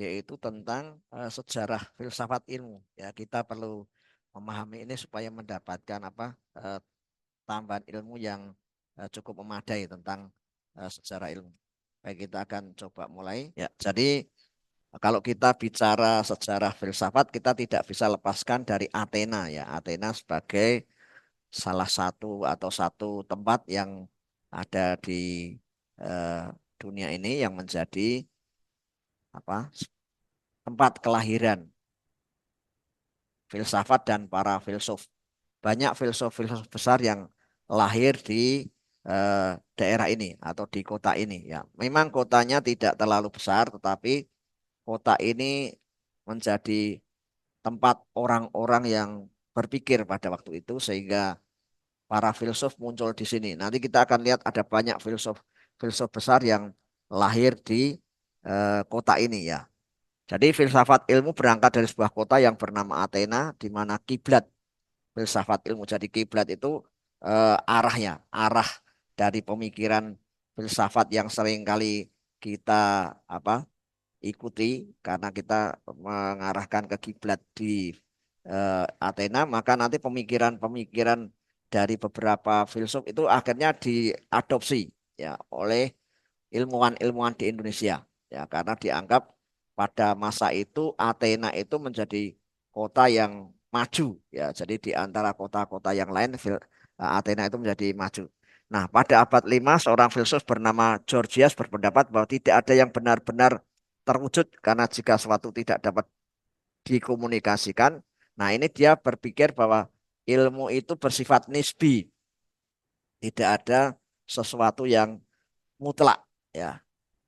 yaitu tentang sejarah filsafat ilmu. Ya, kita perlu memahami ini supaya mendapatkan tambahan ilmu yang cukup memadai tentang sejarah ilmu. Baik, kita akan coba mulai. Ya, jadi kalau kita bicara sejarah filsafat, kita tidak bisa lepaskan dari Athena ya. Athena sebagai salah satu atau satu tempat yang ada di eh, dunia ini yang menjadi apa tempat kelahiran filsafat dan para filsuf. Banyak filsuf-filsuf besar yang lahir di daerah ini atau di kota ini ya. Memang kotanya tidak terlalu besar, tetapi kota ini menjadi tempat orang-orang yang berpikir pada waktu itu sehingga para filsuf muncul di sini. Nanti kita akan lihat ada banyak filsuf besar yang lahir di kota ini ya. Jadi filsafat ilmu berangkat dari sebuah kota yang bernama Athena, di mana kiblat filsafat ilmu. Jadi kiblat itu arahnya, arah dari pemikiran filsafat yang sering kali kita ikuti karena kita mengarahkan ke kiblat di Athena, maka nanti pemikiran-pemikiran dari beberapa filsuf itu akhirnya diadopsi ya oleh ilmuwan-ilmuwan di Indonesia ya karena dianggap pada masa itu Athena itu menjadi kota yang maju ya. Jadi di antara kota-kota yang lain Athena itu menjadi maju. Nah, pada abad 5 seorang filsuf bernama Gorgias berpendapat bahwa tidak ada yang benar-benar terwujud karena jika suatu tidak dapat dikomunikasikan, nah ini dia berpikir bahwa ilmu itu bersifat nisbi, tidak ada sesuatu yang mutlak ya,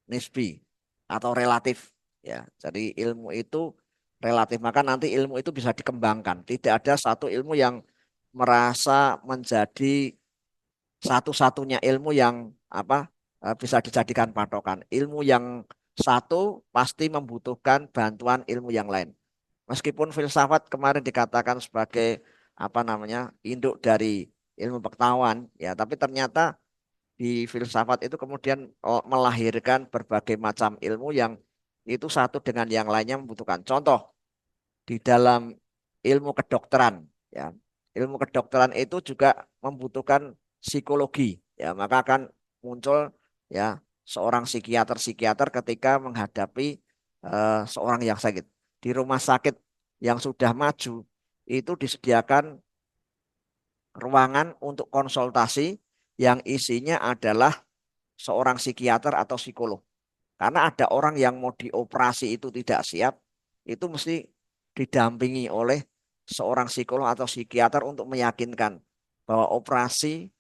nisbi atau relatif ya. Jadi ilmu itu relatif, maka nanti ilmu itu bisa dikembangkan. Tidak ada satu ilmu yang merasa menjadi satu-satunya ilmu yang bisa dijadikan patokan. Ilmu yang satu pasti membutuhkan bantuan ilmu yang lain. Meskipun filsafat kemarin dikatakan sebagai induk dari ilmu pengetahuan ya, tapi ternyata di filsafat itu kemudian melahirkan berbagai macam ilmu yang itu satu dengan yang lainnya membutuhkan. Contoh di dalam ilmu kedokteran ya. Ilmu kedokteran itu juga membutuhkan psikologi ya, maka akan muncul ya seorang psikiater ketika menghadapi seorang yang sakit. Di rumah sakit yang sudah maju itu disediakan ruangan untuk konsultasi yang isinya adalah seorang psikiater atau psikolog. Karena ada orang yang mau dioperasi itu tidak siap, itu mesti didampingi oleh seorang psikolog atau psikiater untuk meyakinkan bahwa operasi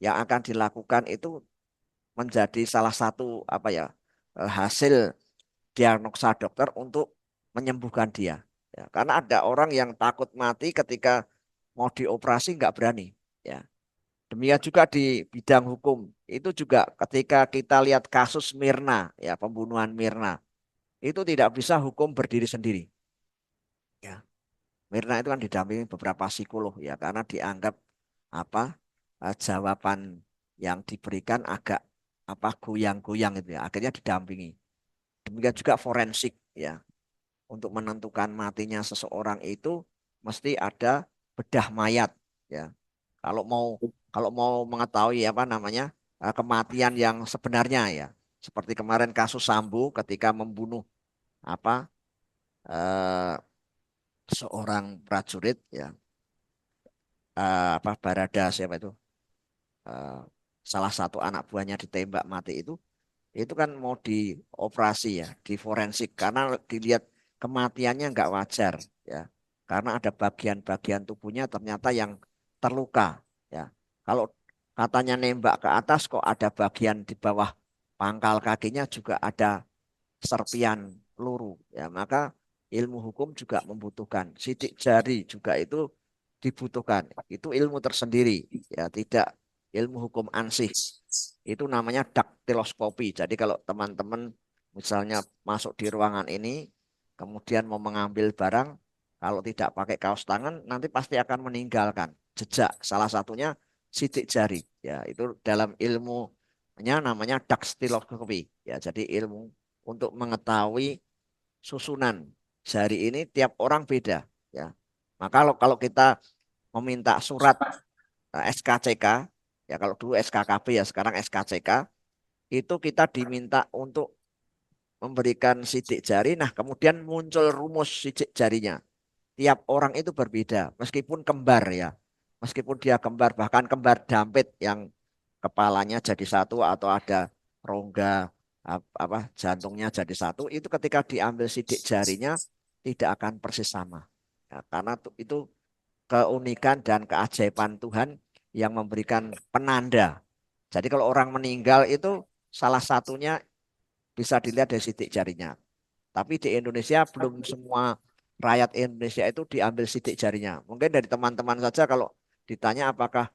yang akan dilakukan itu menjadi salah satu hasil diagnosa dokter untuk menyembuhkan dia. Ya, karena ada orang yang takut mati ketika mau dioperasi nggak berani. Ya. Demikian juga di bidang hukum. Itu juga ketika kita lihat kasus Mirna, ya pembunuhan Mirna, itu tidak bisa hukum berdiri sendiri. Ya, Mirna itu kan didampingi beberapa psikolog ya, karena dianggap apa jawaban yang diberikan agak goyang-goyang itu ya. Akhirnya didampingi. Demikian juga forensik ya, untuk menentukan matinya seseorang itu mesti ada bedah mayat ya. Kalau mau kalau mau mengetahui kematian yang sebenarnya ya, seperti kemarin kasus Sambo ketika membunuh apa seorang prajurit ya, Barada siapa itu, eh, salah satu anak buahnya ditembak mati itu kan mau dioperasi ya, di forensik karena dilihat kematiannya nggak wajar ya, karena ada bagian-bagian tubuhnya ternyata yang terluka ya. Kalau katanya nembak ke atas kok ada bagian di bawah pangkal kakinya juga ada serpian peluru ya, maka ilmu hukum juga membutuhkan sidik jari juga itu dibutuhkan. Itu ilmu tersendiri ya, tidak ilmu hukum ansih. Itu namanya daktiloskopi. Jadi kalau teman-teman misalnya masuk di ruangan ini, kemudian mau mengambil barang, kalau tidak pakai kaos tangan, nanti pasti akan meninggalkan jejak. Salah satunya sidik jari. Ya, itu dalam ilmunya namanya daktiloskopi. Ya, jadi ilmu untuk mengetahui susunan jari ini tiap orang beda ya. Maka kalau kita meminta surat SKCK ya, kalau dulu SKKB ya sekarang SKCK, itu kita diminta untuk memberikan sidik jari. Nah, kemudian muncul rumus sidik jarinya. Tiap orang itu berbeda, meskipun kembar ya. Meskipun dia kembar, bahkan kembar dampit yang kepalanya jadi satu atau ada rongga apa jantungnya jadi satu, itu ketika diambil sidik jarinya tidak akan persis sama. Ya, karena itu keunikan dan keajaiban Tuhan yang memberikan penanda. Jadi kalau orang meninggal itu salah satunya bisa dilihat dari sidik jarinya. Tapi di Indonesia belum semua rakyat Indonesia itu diambil sidik jarinya. Mungkin dari teman-teman saja kalau ditanya apakah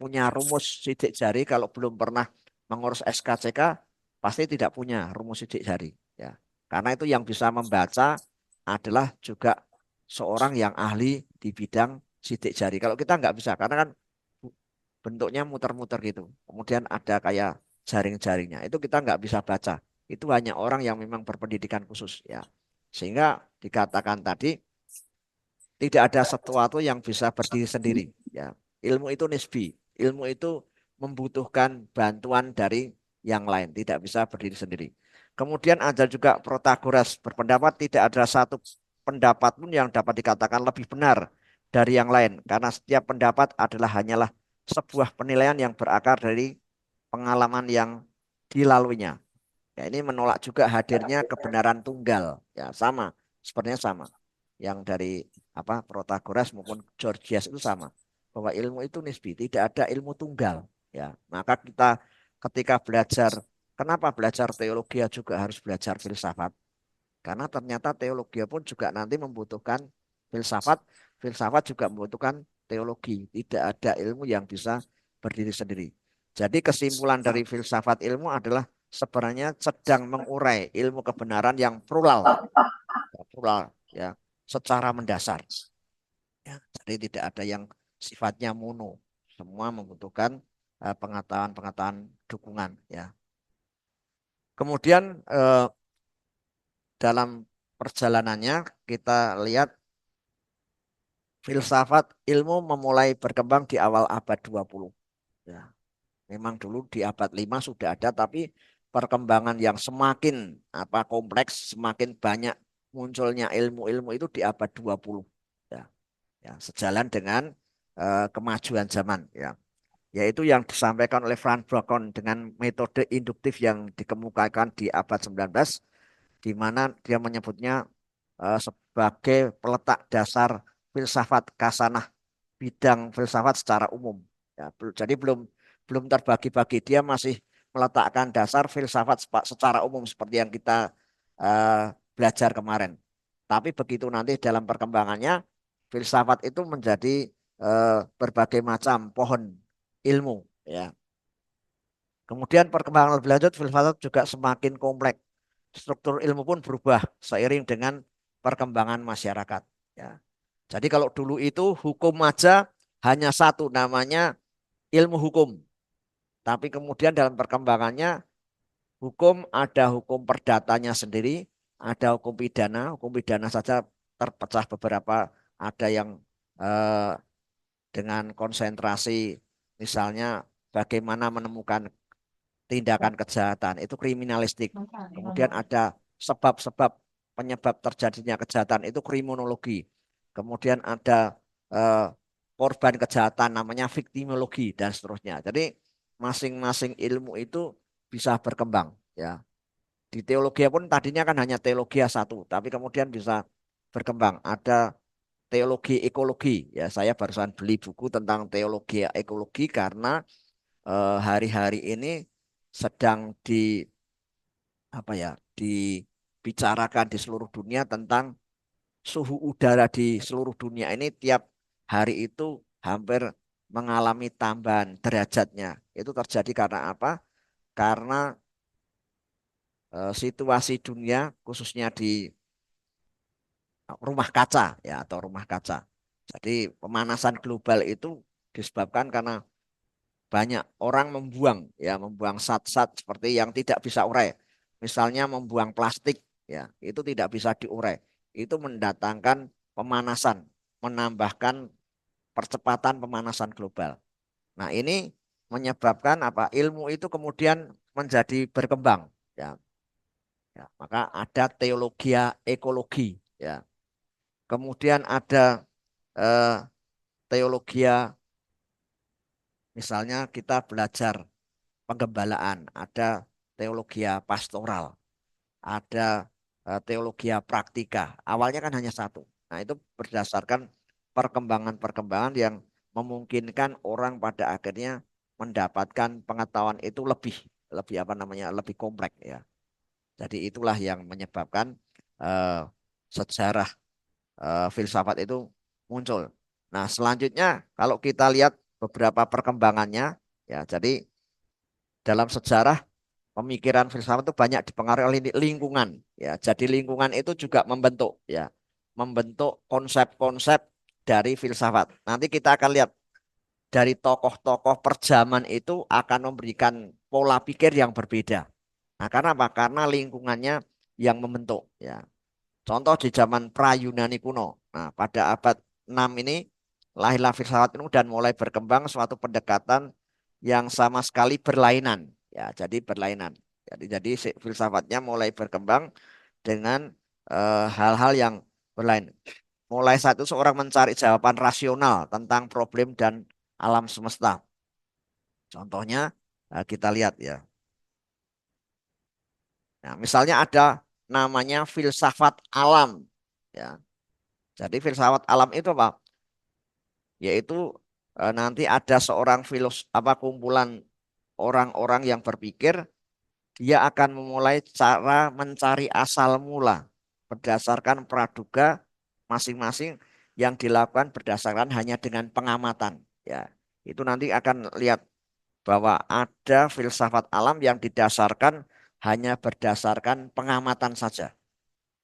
punya rumus sidik jari, kalau belum pernah mengurus SKCK pasti tidak punya rumus sidik jari. Ya, karena itu yang bisa membaca adalah juga seorang yang ahli di bidang sidik jari. Kalau kita nggak bisa, karena kan bentuknya muter-muter gitu. Kemudian ada kayak jaring-jaringnya. Itu kita nggak bisa baca. Itu hanya orang yang memang berpendidikan khusus ya. Sehingga dikatakan tadi tidak ada sesuatu yang bisa berdiri sendiri ya. Ilmu itu nisbi. Ilmu itu membutuhkan bantuan dari yang lain, tidak bisa berdiri sendiri. Kemudian ada juga Protagoras berpendapat tidak ada satu pendapat pun yang dapat dikatakan lebih benar dari yang lain karena setiap pendapat adalah hanyalah sebuah penilaian yang berakar dari pengalaman yang dilaluinya. Ya, ini menolak juga hadirnya kebenaran tunggal. Ya, sama, sebenarnya sama. Yang dari apa Protagoras maupun Gorgias itu sama. Bahwa ilmu itu nisbi, tidak ada ilmu tunggal. Ya, maka kita ketika belajar, kenapa belajar teologi juga harus belajar filsafat? Karena ternyata teologi pun juga nanti membutuhkan filsafat, filsafat juga membutuhkan teologi. Tidak ada ilmu yang bisa berdiri sendiri. Jadi kesimpulan dari filsafat ilmu adalah sebenarnya sedang mengurai ilmu kebenaran yang plural ya, secara mendasar. Ya, jadi tidak ada yang sifatnya mono. Semua membutuhkan pengetahuan-pengetahuan dukungan ya. Kemudian dalam perjalanannya kita lihat filsafat ilmu memulai berkembang di awal abad 20. Ya, memang dulu di abad 5 sudah ada, tapi perkembangan yang semakin kompleks, semakin banyak munculnya ilmu-ilmu itu di abad 20. Ya, ya, sejalan dengan kemajuan zaman ya. Yaitu yang disampaikan oleh Franz Bacon dengan metode induktif yang dikemukakan di abad 19, di mana dia menyebutnya sebagai peletak dasar filsafat kasanah bidang filsafat secara umum. Ya, jadi belum belum terbagi-bagi, dia masih meletakkan dasar filsafat secara umum seperti yang kita belajar kemarin. Tapi begitu nanti dalam perkembangannya filsafat itu menjadi berbagai macam pohon ilmu. Ya. Kemudian perkembangan lebih lanjut filsafat juga semakin kompleks. Struktur ilmu pun berubah seiring dengan perkembangan masyarakat. Ya. Jadi kalau dulu itu hukum aja hanya satu namanya ilmu hukum. Tapi kemudian dalam perkembangannya hukum ada hukum perdatanya sendiri, ada hukum pidana saja terpecah beberapa, ada yang eh, dengan konsentrasi misalnya bagaimana menemukan tindakan kejahatan itu kriminalistik. Kemudian ada sebab-sebab penyebab terjadinya kejahatan itu kriminologi. Kemudian ada eh, korban kejahatan namanya viktimologi dan seterusnya. Jadi masing-masing ilmu itu bisa berkembang ya. Di teologi pun tadinya kan hanya teologi satu, tapi kemudian bisa berkembang. Ada teologi ekologi ya. Saya barusan beli buku tentang teologi ekologi karena hari-hari ini sedang apa ya dibicarakan di seluruh dunia tentang suhu udara di seluruh dunia ini tiap hari itu hampir mengalami tambahan derajatnya. Itu terjadi karena apa? Karena situasi dunia khususnya di rumah kaca ya atau rumah kaca. Jadi pemanasan global itu disebabkan karena banyak orang membuang ya membuang zat-zat seperti yang tidak bisa urai. Misalnya membuang plastik ya itu tidak bisa diurai. Itu mendatangkan pemanasan, menambahkan percepatan pemanasan global. Nah, ini menyebabkan apa? Ilmu itu kemudian menjadi berkembang, ya. Ya, maka ada teologi ekologi, ya. Kemudian ada eh, teologi, misalnya kita belajar penggembalaan, ada teologi pastoral, ada teologi praktika. Awalnya kan hanya satu. Nah, itu berdasarkan perkembangan-perkembangan yang memungkinkan orang pada akhirnya mendapatkan pengetahuan itu lebih lebih apa namanya lebih kompleks, ya. Jadi itulah yang menyebabkan eh, sejarah filsafat itu muncul. Nah, selanjutnya kalau kita lihat beberapa perkembangannya, ya, jadi dalam sejarah pemikiran filsafat itu banyak dipengaruhi oleh lingkungan, ya. Jadi lingkungan itu juga membentuk, ya, membentuk konsep-konsep dari filsafat. Nanti kita akan lihat dari tokoh-tokoh perjaman itu akan memberikan pola pikir yang berbeda. Nah, karena apa? Karena lingkungannya yang membentuk, ya. Contoh di zaman pra-Yunani kuno. Nah, pada abad 6 ini lahirlah filsafat itu dan mulai berkembang suatu pendekatan yang sama sekali berlainan. Ya, jadi berlainan. Jadi filsafatnya mulai berkembang dengan hal-hal yang berlain. Mulai saat itu seorang mencari jawaban rasional tentang problem dan alam semesta. Contohnya kita lihat, ya. Nah, misalnya ada namanya filsafat alam. Ya. Jadi filsafat alam itu apa? Yaitu nanti ada seorang apa kumpulan orang-orang yang berpikir, dia akan memulai cara mencari asal mula berdasarkan praduga masing-masing yang dilakukan berdasarkan hanya dengan pengamatan. Ya, itu nanti akan lihat bahwa ada filsafat alam yang didasarkan hanya berdasarkan pengamatan saja.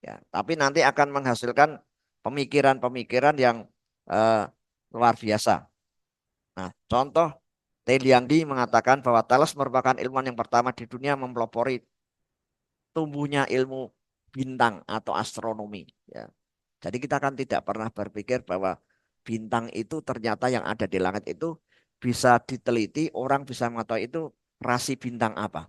Ya, tapi nanti akan menghasilkan pemikiran-pemikiran yang eh, luar biasa. Nah, contoh Tailiandi mengatakan bahwa Thales merupakan ilmuwan yang pertama di dunia mempelopori tumbuhnya ilmu bintang atau astronomi. Ya. Jadi kita kan tidak pernah berpikir bahwa bintang itu ternyata yang ada di langit itu bisa diteliti, orang bisa mengetahui itu rasi bintang apa,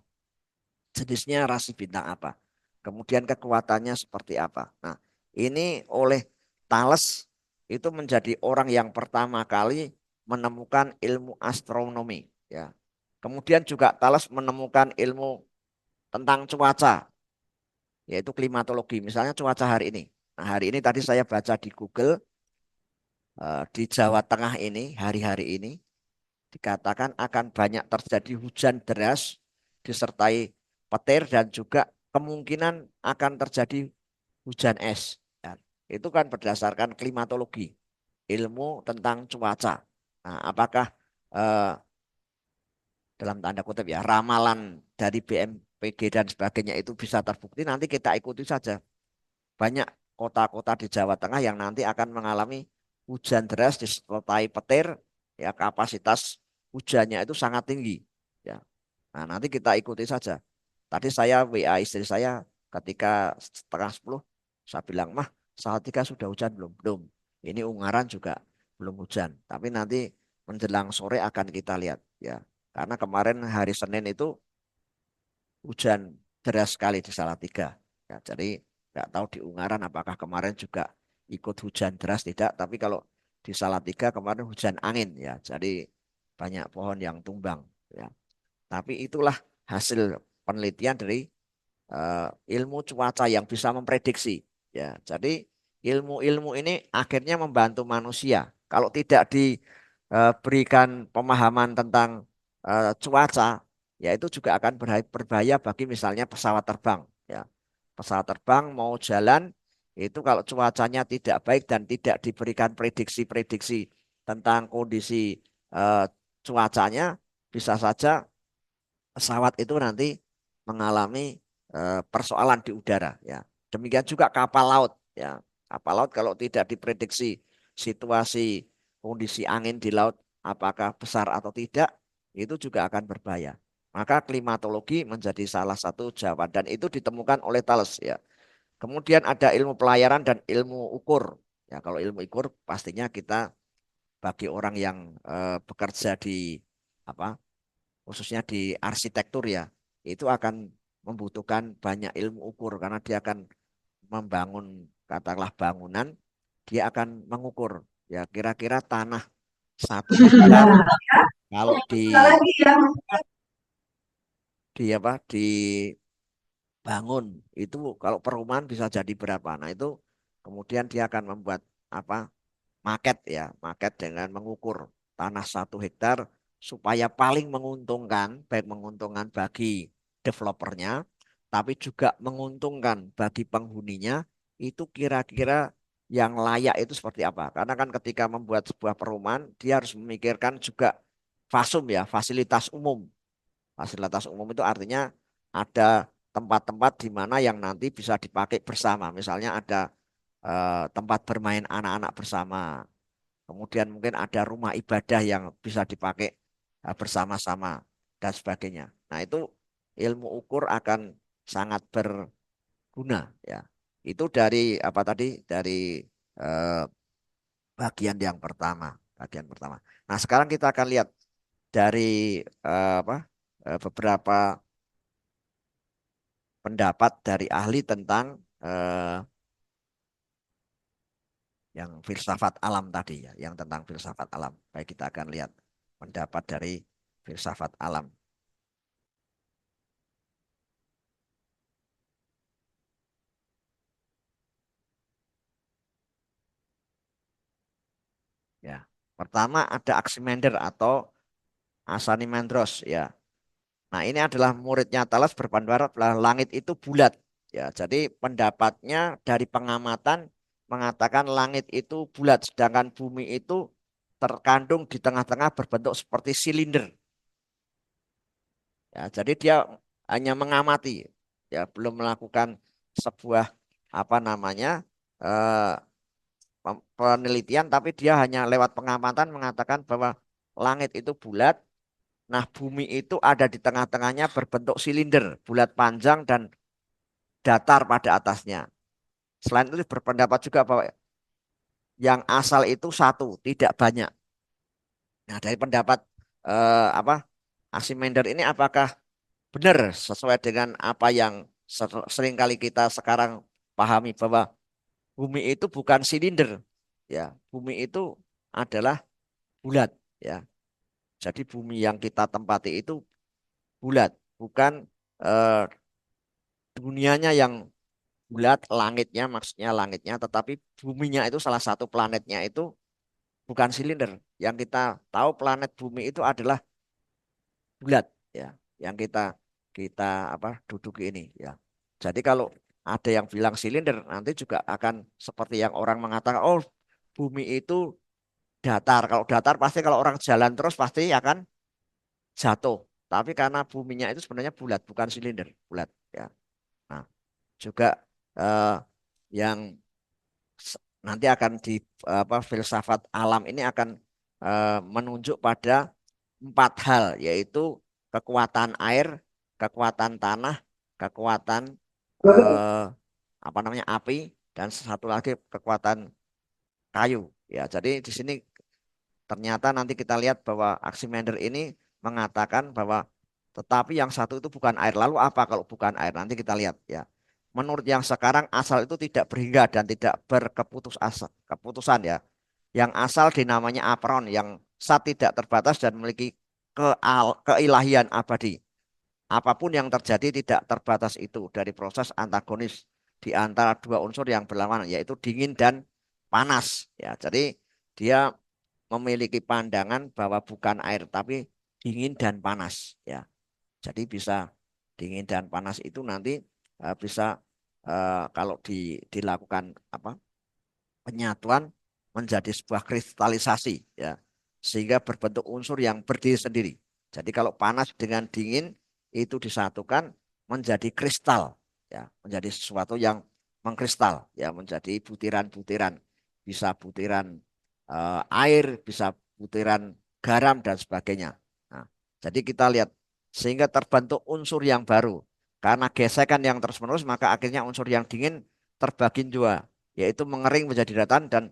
jenisnya rasi bintang apa, kemudian kekuatannya seperti apa. Nah, ini oleh Thales itu menjadi orang yang pertama kali menemukan ilmu astronomi, ya. Kemudian juga Thales menemukan ilmu tentang cuaca, yaitu klimatologi. Misalnya cuaca hari ini. Nah, hari ini tadi saya baca di Google, di Jawa Tengah ini hari-hari ini dikatakan akan banyak terjadi hujan deras disertai petir dan juga kemungkinan akan terjadi hujan es. Ya, itu kan berdasarkan klimatologi, ilmu tentang cuaca. Nah, apakah eh, dalam tanda kutip, ya, ramalan dari BMPG dan sebagainya itu bisa terbukti? Nanti kita ikuti saja. Banyak kota-kota di Jawa Tengah yang nanti akan mengalami hujan deras disertai petir, ya, kapasitas hujannya itu sangat tinggi, ya. Nah, nanti kita ikuti saja. Tadi saya WA istri saya ketika setengah 10, saya bilang, mah Salatiga sudah hujan belum? Belum. Ini Ungaran juga belum hujan. Tapi nanti menjelang sore akan kita lihat, ya. Karena kemarin hari Senin itu hujan deras sekali di Salatiga. Ya, jadi nggak tahu di Ungaran apakah kemarin juga ikut hujan deras tidak. Tapi kalau di Salatiga kemarin hujan angin, ya. Jadi banyak pohon yang tumbang, ya. Tapi itulah hasil penelitian dari eh, ilmu cuaca yang bisa memprediksi. Ya, jadi ilmu-ilmu ini akhirnya membantu manusia. Kalau tidak diberikan pemahaman tentang cuaca, ya itu juga akan berbahaya bagi misalnya pesawat terbang. Ya, pesawat terbang mau jalan itu kalau cuacanya tidak baik dan tidak diberikan prediksi-prediksi tentang kondisi eh, cuacanya, bisa saja pesawat itu nanti mengalami persoalan di udara, ya. Demikian juga kapal laut, ya. Kapal laut kalau tidak diprediksi situasi kondisi angin di laut apakah besar atau tidak, itu juga akan berbahaya. Maka klimatologi menjadi salah satu jawaban dan itu ditemukan oleh Thales, ya. Kemudian ada ilmu pelayaran dan ilmu ukur. Ya, kalau ilmu ukur pastinya kita bagi orang yang bekerja di apa khususnya di arsitektur ya, itu akan membutuhkan banyak ilmu ukur karena dia akan membangun katakanlah bangunan, dia akan mengukur ya kira-kira tanah 1 hektar kalau di apa dibangun itu kalau perumahan bisa jadi berapa. Nah, itu kemudian dia akan membuat apa market ya, market dengan mengukur tanah 1 hektar supaya paling menguntungkan, baik menguntungkan bagi developernya, tapi juga menguntungkan bagi penghuninya, itu kira-kira yang layak itu seperti apa. Karena kan ketika membuat sebuah perumahan, dia harus memikirkan juga fasum ya, fasilitas umum. Fasilitas umum itu artinya ada tempat-tempat di mana yang nanti bisa dipakai bersama. Misalnya ada tempat bermain anak-anak bersama. Kemudian mungkin ada rumah ibadah yang bisa dipakai bersama-sama dan sebagainya. Nah, itu ilmu ukur akan sangat berguna ya. Itu dari apa tadi? Dari eh, bagian yang pertama, bagian pertama. Nah, sekarang kita akan lihat dari apa? Beberapa pendapat dari ahli tentang eh, yang filsafat alam tadi ya, yang tentang filsafat alam. Baik, kita akan lihat pendapat dari filsafat alam. Ya. Pertama ada Aximander atau Asanimandros ya. Nah, ini adalah muridnya Thales berpendapat bahwa langit itu bulat ya. Jadi pendapatnya dari pengamatan mengatakan langit itu bulat sedangkan bumi itu terkandung di tengah-tengah berbentuk seperti silinder. Ya, jadi dia hanya mengamati ya, belum melakukan sebuah apa namanya eh, penelitian tapi dia hanya lewat pengamatan mengatakan bahwa langit itu bulat. Nah, bumi itu ada di tengah-tengahnya berbentuk silinder, bulat panjang dan datar pada atasnya. Selain itu berpendapat juga bahwa yang asal itu satu, tidak banyak. Nah, dari pendapat apa Archimedes ini apakah benar sesuai dengan apa yang seringkali kita sekarang pahami bahwa bumi itu bukan silinder, ya, bumi itu adalah bulat, ya. Jadi bumi yang kita tempati itu bulat, bukan eh, dunianya yang bulat, langitnya maksudnya langitnya, tetapi buminya itu salah satu planetnya itu bukan silinder. Yang kita tahu planet bumi itu adalah bulat, ya, yang kita kita apa duduki ini, ya. Jadi kalau ada yang bilang silinder, nanti juga akan seperti yang orang mengatakan, oh bumi itu datar. Kalau datar pasti kalau orang jalan terus pasti akan jatuh. Tapi karena buminya itu sebenarnya bulat, bukan silinder, bulat, ya. Nah, juga eh, yang nanti akan di apa filsafat alam ini akan menunjuk pada 4 hal yaitu kekuatan air, kekuatan tanah, kekuatan eh, apa namanya api dan satu lagi kekuatan kayu. Ya, jadi di sini ternyata nanti kita lihat bahwa Archimedes ini mengatakan bahwa tetapi yang satu itu bukan air. Lalu apa kalau bukan air? Nanti kita lihat ya. Menurut yang sekarang asal itu tidak berhingga dan tidak keputusan ya. Yang asal dinamanya apron yang sat tidak terbatas dan memiliki keilahian abadi. Apapun yang terjadi tidak terbatas itu dari proses antagonis di antara dua unsur yang berlawanan yaitu dingin dan panas ya. Jadi dia memiliki pandangan bahwa bukan air tapi dingin dan panas ya. Jadi bisa dingin dan panas itu nanti bisa kalau dilakukan apa penyatuan menjadi sebuah kristalisasi ya sehingga berbentuk unsur yang berdiri sendiri. Jadi kalau panas dengan dingin itu disatukan menjadi kristal ya, menjadi sesuatu yang mengkristal ya, menjadi butiran-butiran. Bisa butiran air, bisa butiran garam dan sebagainya. Nah, jadi kita lihat sehingga terbentuk unsur yang baru. Karena gesekan yang terus-menerus maka akhirnya unsur yang dingin terbagi dua, yaitu mengering menjadi daratan dan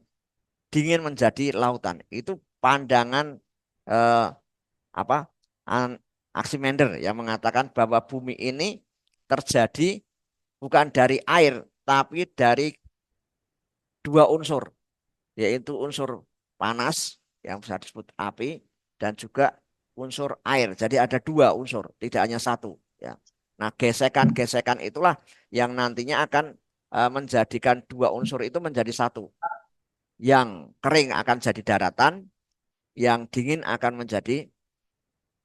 dingin menjadi lautan. Itu pandangan eh, apa An- Archimedes yang mengatakan bahwa bumi ini terjadi bukan dari air, tapi dari dua unsur, yaitu unsur panas yang bisa disebut api dan juga unsur air. Jadi ada dua unsur, tidak hanya satu. Ya. Nah, gesekan-gesekan itulah yang nantinya akan menjadikan dua unsur itu menjadi satu. Yang kering akan jadi daratan, yang dingin akan menjadi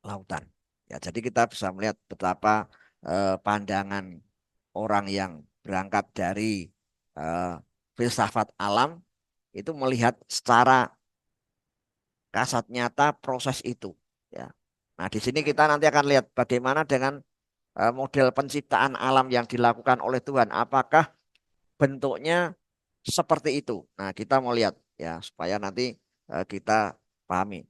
lautan. Ya, jadi kita bisa melihat betapa pandangan orang yang berangkat dari eh, filsafat alam itu melihat secara kasat nyata proses itu. Ya. Nah, di sini kita nanti akan lihat bagaimana dengan model penciptaan alam yang dilakukan oleh Tuhan. Apakah bentuknya seperti itu? Nah, kita mau lihat ya supaya nanti kita pahami.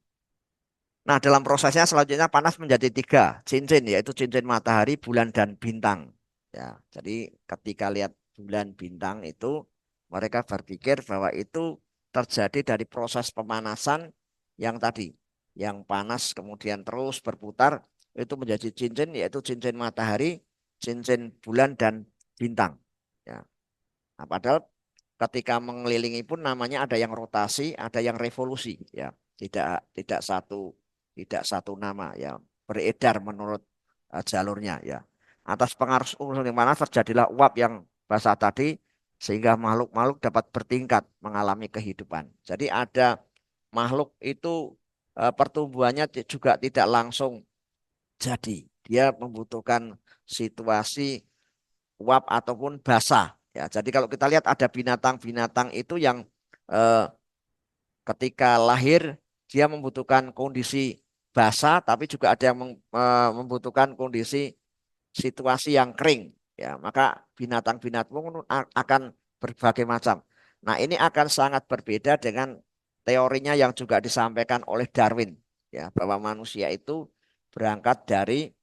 Nah, dalam prosesnya selanjutnya panas menjadi tiga cincin, yaitu cincin matahari, bulan, dan bintang. Ya, jadi ketika lihat bulan bintang itu, mereka berpikir bahwa itu terjadi dari proses pemanasan yang tadi, yang panas kemudian terus berputar, itu menjadi cincin, yaitu cincin matahari, cincin bulan, dan bintang. Ya, nah, padahal ketika mengelilingi pun namanya ada yang rotasi, ada yang revolusi, ya. Tidak satu nama ya, beredar menurut jalurnya ya. Atas pengaruh unsur yang mana terjadilah uap yang basah tadi sehingga makhluk-makhluk dapat bertingkat mengalami kehidupan. Jadi ada makhluk itu pertumbuhannya juga tidak langsung jadi. Dia membutuhkan situasi uap ataupun basah. Ya, jadi kalau kita lihat ada binatang-binatang itu yang eh, ketika lahir dia membutuhkan kondisi basah, tapi juga ada yang membutuhkan kondisi situasi yang kering. Ya, maka binatang-binatang pun akan berbagai macam. Nah, ini akan sangat berbeda dengan teorinya yang juga disampaikan oleh Darwin, ya, bahwa manusia itu berangkat dari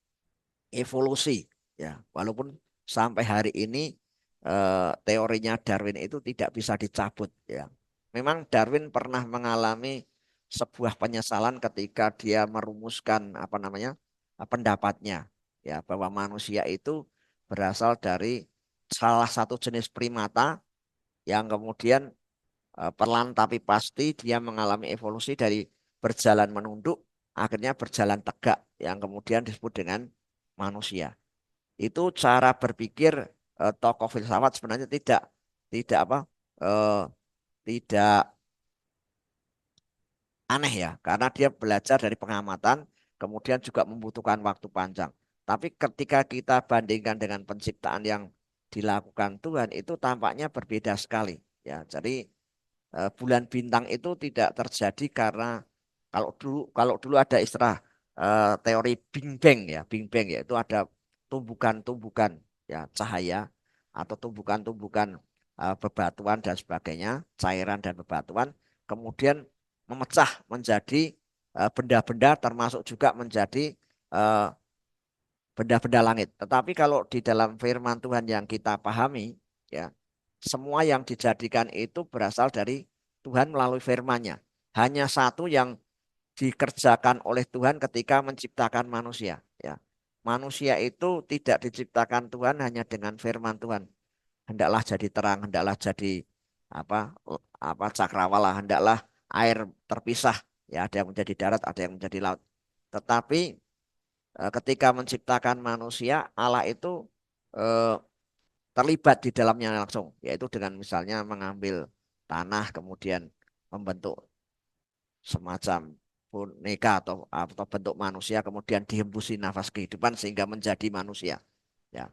evolusi, ya, walaupun sampai hari ini teorinya Darwin itu tidak bisa dicabut, ya. Memang Darwin pernah mengalami sebuah penyesalan ketika dia merumuskan apa namanya pendapatnya, ya, bahwa manusia itu berasal dari salah satu jenis primata yang kemudian perlahan tapi pasti dia mengalami evolusi dari berjalan menunduk akhirnya berjalan tegak yang kemudian disebut dengan manusia. Itu cara berpikir tokoh filsafat sebenarnya tidak apa eh, tidak aneh ya, karena dia belajar dari pengamatan, kemudian juga membutuhkan waktu panjang. Tapi ketika kita bandingkan dengan penciptaan yang dilakukan Tuhan itu tampaknya berbeda sekali. Ya, jadi bulan bintang itu tidak terjadi karena kalau dulu ada istilah teori Big Bang ya, Big Bang yaitu ada tumbukan-tumbukan ya cahaya atau tumbukan-tumbukan bebatuan dan sebagainya, cairan dan bebatuan, kemudian memecah menjadi benda-benda termasuk juga menjadi eh, benda-benda langit. Tetapi kalau di dalam firman Tuhan yang kita pahami, ya, semua yang dijadikan itu berasal dari Tuhan melalui firman-Nya. Hanya satu yang dikerjakan oleh Tuhan ketika menciptakan manusia, ya. Manusia itu tidak diciptakan Tuhan hanya dengan firman Tuhan. Hendaklah jadi terang, hendaklah jadi apa cakrawala, hendaklah air terpisah, ya, ada yang menjadi darat, ada yang menjadi laut. Tetapi ketika menciptakan manusia, Allah itu eh, terlibat di dalamnya langsung, yaitu dengan misalnya mengambil tanah kemudian membentuk semacam boneka atau bentuk manusia kemudian dihembusi nafas kehidupan sehingga menjadi manusia, ya,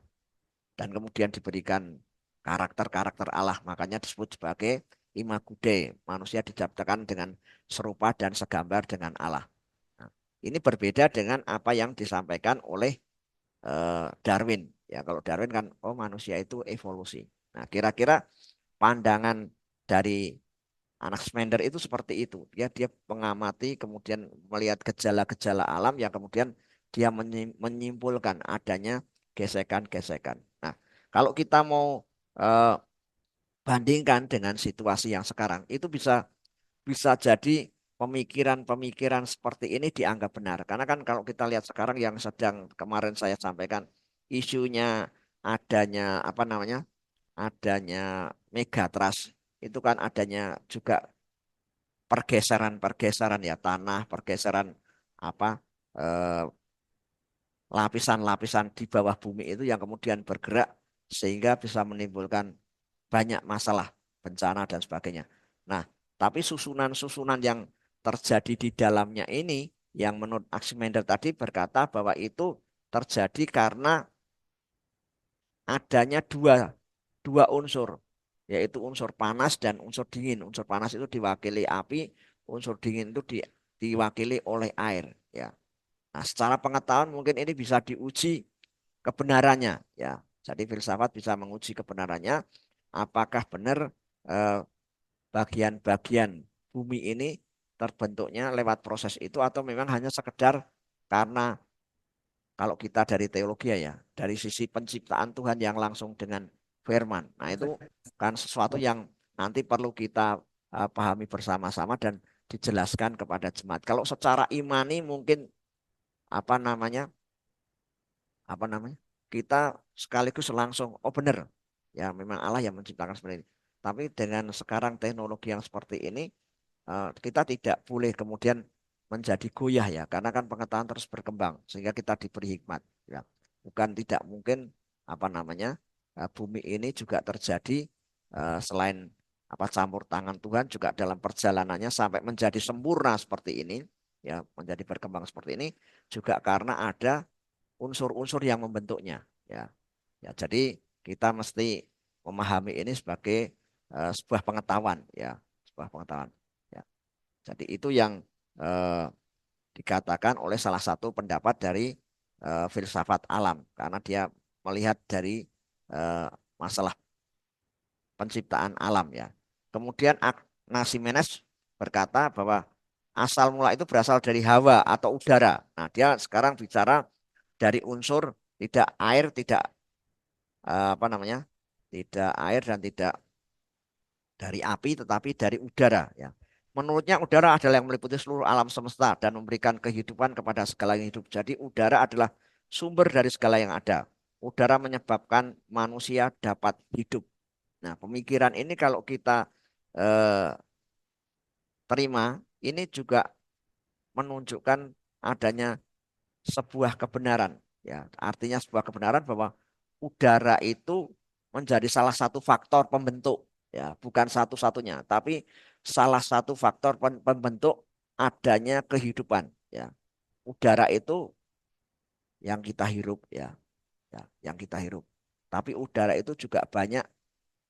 dan kemudian diberikan karakter-karakter Allah, makanya disebut sebagai imago Dei, manusia diciptakan dengan serupa dan segambar dengan Allah. Nah, ini berbeda dengan apa yang disampaikan oleh Darwin. Ya, kalau Darwin kan, oh manusia itu evolusi. Nah, kira-kira pandangan dari anak Spender itu seperti itu. Dia mengamati, kemudian melihat gejala-gejala alam yang kemudian dia menyimpulkan adanya gesekan-gesekan. Nah, kalau kita mau eh, bandingkan dengan situasi yang sekarang, itu bisa bisa jadi pemikiran-pemikiran seperti ini dianggap benar. Karena kan kalau kita lihat sekarang yang sedang kemarin saya sampaikan, isunya adanya apa namanya, adanya megatrust, itu kan adanya juga pergeseran-pergeseran ya tanah, pergeseran apa eh, lapisan-lapisan di bawah bumi itu yang kemudian bergerak sehingga bisa menimbulkan banyak masalah, bencana dan sebagainya. Nah, tapi susunan-susunan yang terjadi di dalamnya ini yang menurut Archimedes tadi berkata bahwa itu terjadi karena adanya dua dua unsur, yaitu unsur panas dan unsur dingin. Unsur panas itu diwakili api, unsur dingin itu diwakili oleh air. Ya. Nah, secara pengetahuan mungkin ini bisa diuji kebenarannya. Ya, jadi filsafat bisa menguji kebenarannya. Apakah benar eh, bagian-bagian bumi ini terbentuknya lewat proses itu atau memang hanya sekedar karena kalau kita dari teologi ya, dari sisi penciptaan Tuhan yang langsung dengan firman. Nah, itu kan sesuatu yang nanti perlu kita pahami bersama-sama dan dijelaskan kepada jemaat. Kalau secara imani mungkin apa namanya? Apa namanya? Kita sekaligus langsung oh benar. Ya, memang Allah yang menciptakan seperti ini. Tapi dengan sekarang teknologi yang seperti ini kita tidak boleh kemudian menjadi goyah ya, karena kan pengetahuan terus berkembang sehingga kita diberi hikmat. Ya, bukan tidak mungkin apa namanya bumi ini juga terjadi selain apa campur tangan Tuhan juga dalam perjalanannya sampai menjadi sempurna seperti ini, ya menjadi berkembang seperti ini juga karena ada unsur-unsur yang membentuknya. Ya, ya jadi kita mesti memahami ini sebagai sebuah pengetahuan, ya sebuah pengetahuan. Ya. Jadi itu yang eh, dikatakan oleh salah satu pendapat dari filsafat alam karena dia melihat dari eh, masalah penciptaan alam ya. Kemudian Nasimenes berkata bahwa asal mula itu berasal dari hawa atau udara. Nah, dia sekarang bicara dari unsur tidak air, tidak apa namanya? Tidak air dan tidak dari api tetapi dari udara ya. Menurutnya udara adalah yang meliputi seluruh alam semesta dan memberikan kehidupan kepada segala yang hidup. Jadi udara adalah sumber dari segala yang ada. Udara menyebabkan manusia dapat hidup. Nah, pemikiran ini kalau kita eh, terima, ini juga menunjukkan adanya sebuah kebenaran. Ya, artinya sebuah kebenaran bahwa udara itu menjadi salah satu faktor pembentuk, ya, bukan satu-satunya, tapi salah satu faktor pembentuk adanya kehidupan. Ya, udara itu yang kita hirup, ya, yang kita hirup. Tapi udara itu juga banyak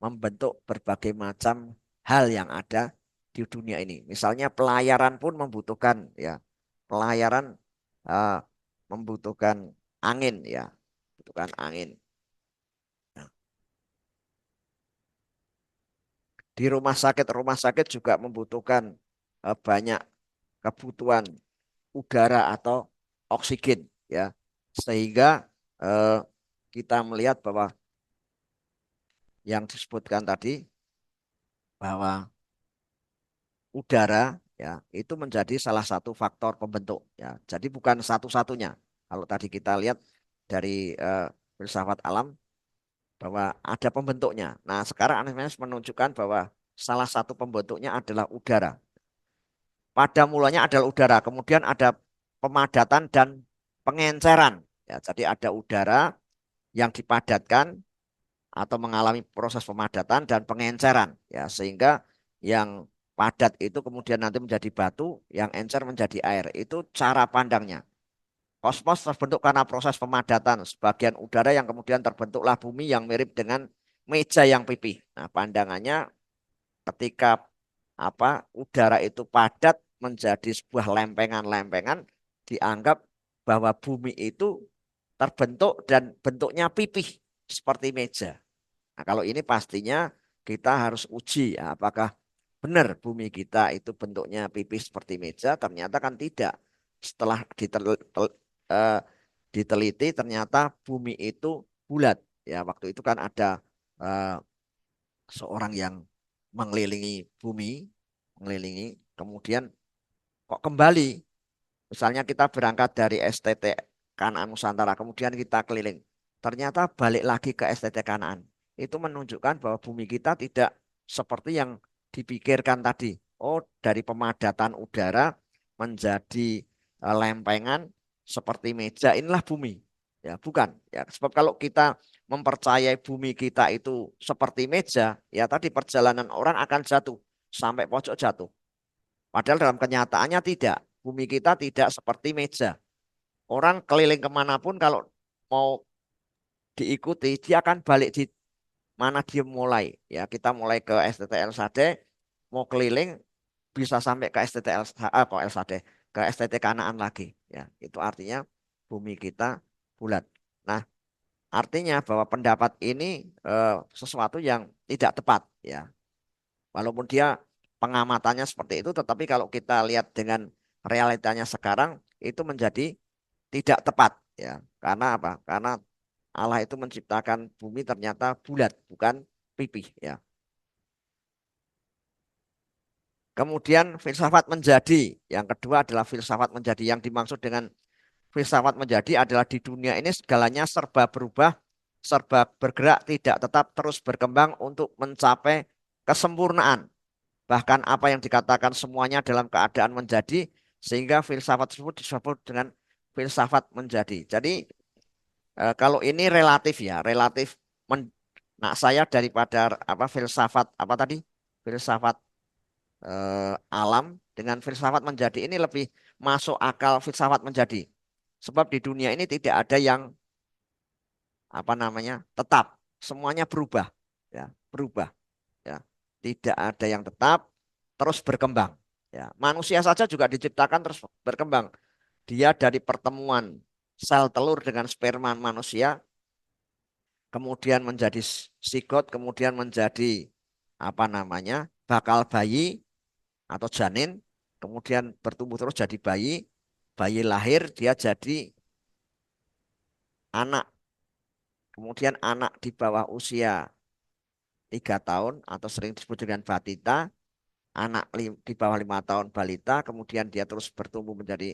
membentuk berbagai macam hal yang ada di dunia ini. Misalnya pelayaran pun membutuhkan, ya, pelayaran eh, membutuhkan angin ya, membutuhkan angin. Nah, di rumah sakit juga membutuhkan banyak kebutuhan udara atau oksigen ya, sehingga eh, kita melihat bahwa yang disebutkan tadi bahwa udara ya itu menjadi salah satu faktor pembentuk ya. Jadi bukan satu-satunya. Kalau tadi kita lihat dari filsafat alam bahwa ada pembentuknya. Nah, sekarang Archimedes menunjukkan bahwa salah satu pembentuknya adalah udara. Pada mulanya adalah udara, kemudian ada pemadatan dan pengenceran. Ya, jadi ada udara yang dipadatkan atau mengalami proses pemadatan dan pengenceran. Ya, sehingga yang padat itu kemudian nanti menjadi batu, yang encer menjadi air. Itu cara pandangnya. Kosmos terbentuk karena proses pemadatan sebagian udara yang kemudian terbentuklah bumi yang mirip dengan meja yang pipih. Nah, pandangannya ketika apa udara itu padat menjadi sebuah lempengan-lempengan dianggap bahwa bumi itu terbentuk dan bentuknya pipih seperti meja. Nah, kalau ini pastinya kita harus uji ya, apakah benar bumi kita itu bentuknya pipih seperti meja, ternyata kan tidak. Setelah eh, diteliti ternyata bumi itu bulat. Ya, waktu itu kan ada eh, seorang yang mengelilingi bumi, mengelilingi, kemudian kok kembali. Misalnya kita berangkat dari STT Kanaan Nusantara, kemudian kita keliling. Ternyata balik lagi ke STT Kanaan. Itu menunjukkan bahwa bumi kita tidak seperti yang dipikirkan tadi. Oh, dari pemadatan udara menjadi lempengan seperti meja, inilah bumi. Ya, bukan. Ya, sebab kalau kita mempercayai bumi kita itu seperti meja, ya tadi perjalanan orang akan jatuh sampai pojok jatuh. Padahal dalam kenyataannya tidak. Bumi kita tidak seperti meja. Orang keliling kemanapun kalau mau diikuti, dia akan balik di mana dia mulai. Ya, kita mulai ke STTL Sade, mau keliling bisa sampai ke STTL, kok El Sade, ke STT Kanaan lagi. Ya, itu artinya bumi kita bulat. Nah, artinya bahwa pendapat ini sesuatu yang tidak tepat. Ya, walaupun dia pengamatannya seperti itu, tetapi kalau kita lihat dengan realitanya sekarang, itu menjadi tidak tepat. Ya, karena apa? Karena Allah itu menciptakan bumi ternyata bulat, bukan pipih. Ya. Kemudian filsafat menjadi. Yang kedua adalah filsafat menjadi. Yang dimaksud dengan filsafat menjadi adalah di dunia ini segalanya serba berubah, serba bergerak, tidak tetap terus berkembang untuk mencapai kesempurnaan. Bahkan apa yang dikatakan semuanya dalam keadaan menjadi, sehingga filsafat tersebut disebut dengan filsafat menjadi. Jadi kalau ini relatif ya, relatif. Nah, saya daripada apa filsafat apa tadi? Filsafat alam dengan filsafat menjadi ini lebih masuk akal filsafat menjadi. Sebab di dunia ini tidak ada yang apa namanya tetap, semuanya berubah, ya, berubah, ya. Tidak ada yang tetap, terus berkembang. Ya, manusia saja juga diciptakan terus berkembang. Dia dari pertemuan sel telur dengan sperma manusia kemudian menjadi sigot, kemudian menjadi apa namanya bakal bayi atau janin, kemudian bertumbuh terus jadi bayi, bayi lahir dia jadi anak, kemudian anak di bawah usia 3 tahun atau sering disebut dengan batita, anak di bawah 5 tahun balita, kemudian dia terus bertumbuh menjadi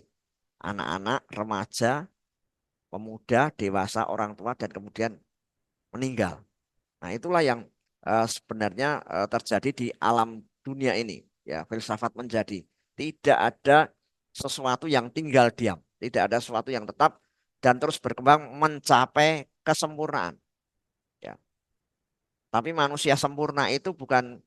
anak-anak, remaja, pemuda, dewasa, orang tua, dan kemudian meninggal. Nah, itulah yang sebenarnya terjadi di alam dunia ini. Ya, filsafat menjadi. Tidak ada sesuatu yang tinggal diam. Tidak ada sesuatu yang tetap dan terus berkembang mencapai kesempurnaan. Ya. Tapi manusia sempurna itu bukan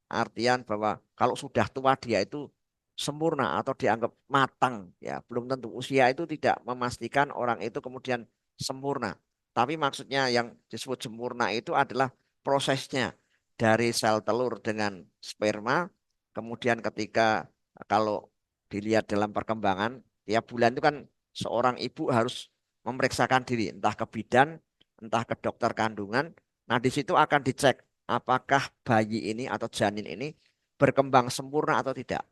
artian bahwa kalau sudah tua dia itu sempurna atau dianggap matang. Ya, belum tentu. Usia itu tidak memastikan orang itu kemudian sempurna. Tapi maksudnya yang disebut sempurna itu adalah prosesnya dari sel telur dengan sperma. Kemudian ketika kalau dilihat dalam perkembangan tiap bulan itu kan seorang ibu harus memeriksakan diri entah ke bidan, entah ke dokter kandungan. Nah, di situ akan dicek apakah bayi ini atau janin ini berkembang sempurna atau tidak.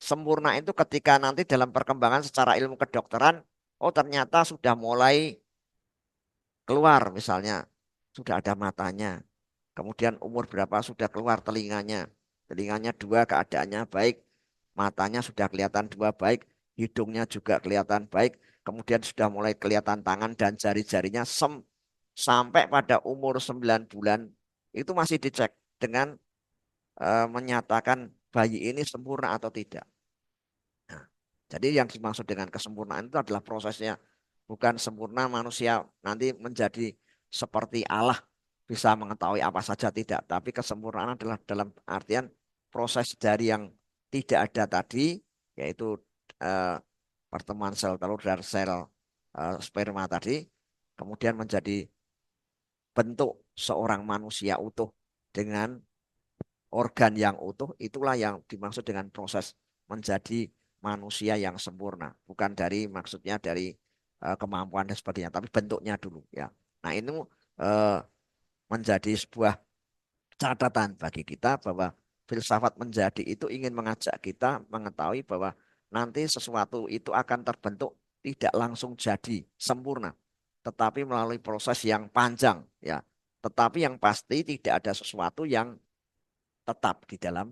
Sempurna itu ketika nanti dalam perkembangan secara ilmu kedokteran, oh ternyata sudah mulai keluar misalnya, sudah ada matanya. Kemudian umur berapa sudah keluar telinganya. Telinganya dua keadaannya baik, matanya sudah kelihatan dua baik, hidungnya juga kelihatan baik. Kemudian sudah mulai kelihatan tangan dan jari-jarinya sampai pada umur 9 bulan itu masih dicek dengan menyatakan bayi ini sempurna atau tidak. Nah, jadi yang dimaksud dengan kesempurnaan itu adalah prosesnya, bukan sempurna manusia nanti menjadi seperti Allah bisa mengetahui apa saja tidak, tapi kesempurnaan adalah dalam artian proses dari yang tidak ada tadi, yaitu eh, pertemuan sel telur dan sel sperma tadi, kemudian menjadi bentuk seorang manusia utuh dengan organ yang utuh, itulah yang dimaksud dengan proses menjadi manusia yang sempurna. Bukan dari maksudnya dari kemampuan dan sebagainya, tapi bentuknya dulu ya. Nah, ini eh, menjadi sebuah catatan bagi kita bahwa filsafat menjadi itu ingin mengajak kita mengetahui bahwa nanti sesuatu itu akan terbentuk tidak langsung jadi sempurna, tetapi melalui proses yang panjang ya. Tetapi yang pasti tidak ada sesuatu yang tetap di dalam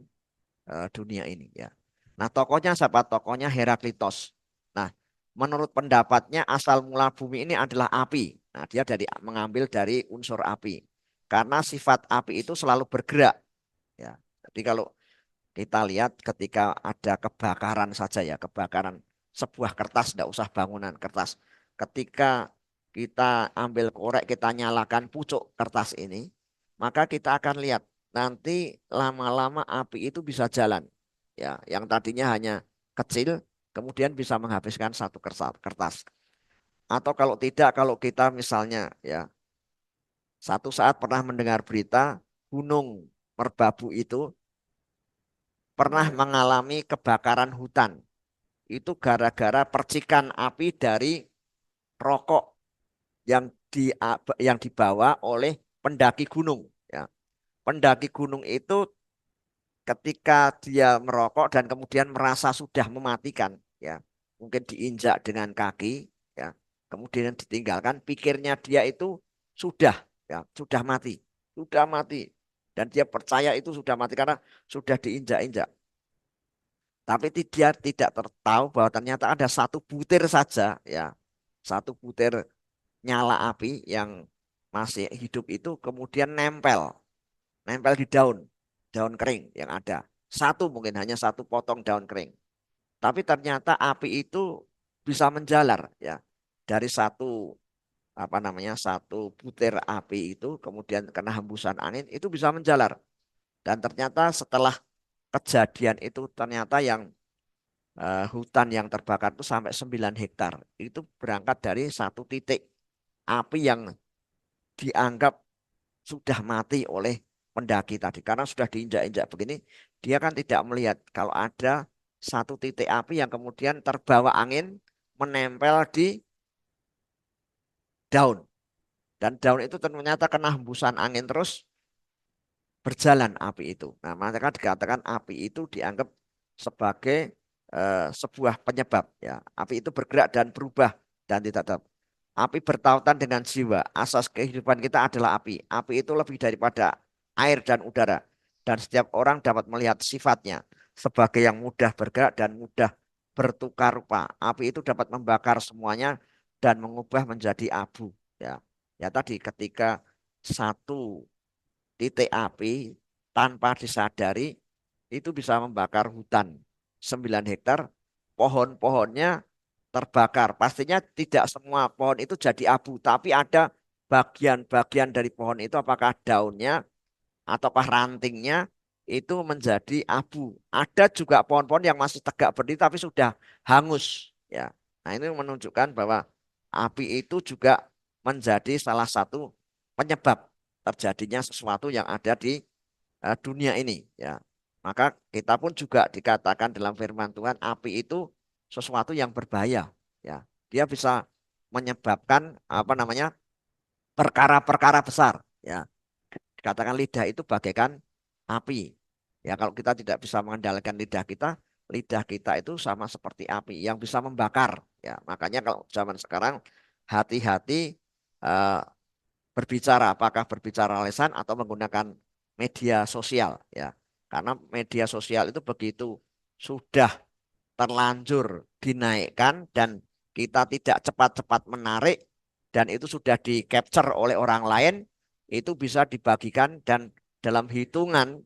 dunia ini ya. Nah, tokohnya siapa? Tokohnya Heraklitos. Nah, menurut pendapatnya asal mula bumi ini adalah api. Nah, dia mengambil dari unsur api. Karena sifat api itu selalu bergerak ya. Jadi kalau kita lihat ketika ada kebakaran saja ya, kebakaran sebuah kertas, tidak usah bangunan kertas. Ketika kita ambil korek, kita nyalakan pucuk kertas ini, maka kita akan lihat nanti lama-lama api itu bisa jalan. Ya, yang tadinya hanya kecil, kemudian bisa menghabiskan satu kertas. Atau kalau tidak, kalau kita misalnya ya satu saat pernah mendengar berita Gunung Merbabu itu pernah mengalami kebakaran hutan. Itu gara-gara percikan api dari rokok yang dibawa oleh pendaki gunung. Ya. Pendaki gunung itu ketika dia merokok dan kemudian merasa sudah mematikan, ya, mungkin diinjak dengan kaki, ya, kemudian ditinggalkan, pikirnya dia itu sudah, ya, sudah mati, dan dia percaya itu sudah mati karena sudah diinjak-injak. Tapi dia tidak tahu bahwa ternyata ada satu butir saja, ya, satu butir nyala api yang masih hidup itu kemudian nempel di daun kering yang ada. Satu mungkin hanya satu potong daun kering. Tapi ternyata api itu bisa menjalar ya dari satu apa namanya satu butir api itu kemudian kena hembusan angin itu bisa menjalar. Dan ternyata setelah kejadian itu ternyata yang hutan yang terbakar itu sampai 9 hektar. Itu berangkat dari satu titik api yang dianggap sudah mati oleh pendaki tadi. Karena sudah diinjak-injak begini, dia kan tidak melihat kalau ada satu titik api yang kemudian terbawa angin menempel di daun. Dan daun itu ternyata kena hembusan angin terus berjalan api itu. Nah, maka dikatakan api itu dianggap sebagai sebuah penyebab ya. Api itu bergerak dan berubah dan tidak tetap. Api bertautan dengan jiwa. Asas kehidupan kita adalah api. Api itu lebih daripada air dan udara. Dan setiap orang dapat melihat sifatnya sebagai yang mudah bergerak dan mudah bertukar rupa. Api itu dapat membakar semuanya dan mengubah menjadi abu. Ya, ya tadi ketika satu titik api tanpa disadari itu bisa membakar hutan 9 hektar, pohon-pohonnya terbakar. Pastinya tidak semua pohon itu jadi abu, tapi ada bagian-bagian dari pohon itu apakah daunnya ataukah rantingnya itu menjadi abu. Ada juga pohon-pohon yang masih tegak berdiri tapi sudah hangus ya. Nah, ini menunjukkan bahwa api itu juga menjadi salah satu penyebab terjadinya sesuatu yang ada di dunia ini ya. Maka kita pun juga dikatakan dalam firman Tuhan api itu sesuatu yang berbahaya ya. Dia bisa menyebabkan apa namanya perkara-perkara besar ya. Dikatakan lidah itu bagaikan api. Ya kalau kita tidak bisa mengendalikan lidah kita itu sama seperti api yang bisa membakar. Ya makanya kalau zaman sekarang hati-hati eh, berbicara, apakah berbicara lisan atau menggunakan media sosial. Ya karena media sosial itu begitu sudah terlanjur dinaikkan dan kita tidak cepat-cepat menarik dan itu sudah di capture oleh orang lain itu bisa dibagikan dan dalam hitungan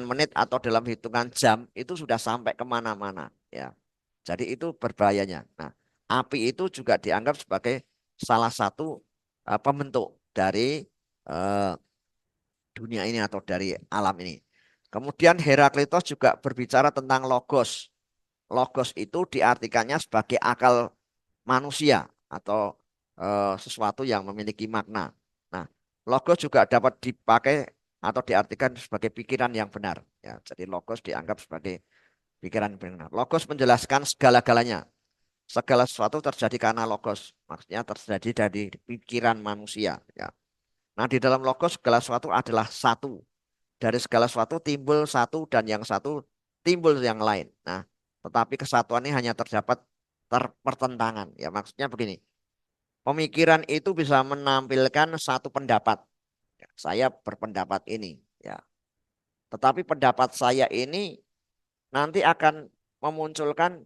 menit atau dalam hitungan jam itu sudah sampai kemana-mana ya. Jadi itu berbahayanya. Nah, api itu juga dianggap sebagai salah satu pembentuk dari eh, dunia ini atau dari alam ini. Kemudian Heraklitos juga berbicara tentang logos. Logos itu diartikannya sebagai akal manusia atau sesuatu yang memiliki makna. Nah, logos juga dapat dipakai atau diartikan sebagai pikiran yang benar. Ya, jadi logos dianggap sebagai pikiran yang benar. Logos menjelaskan segala-galanya. Segala sesuatu terjadi karena logos. Maksudnya terjadi dari pikiran manusia. Ya. Nah, di dalam logos segala sesuatu adalah satu. Dari segala sesuatu timbul satu dan yang satu timbul yang lain. Nah, tetapi kesatuan ini hanya terdapat pertentangan. Ya, maksudnya begini. Pemikiran itu bisa menampilkan satu pendapat. Saya berpendapat ini, ya. Tetapi pendapat saya ini nanti akan memunculkan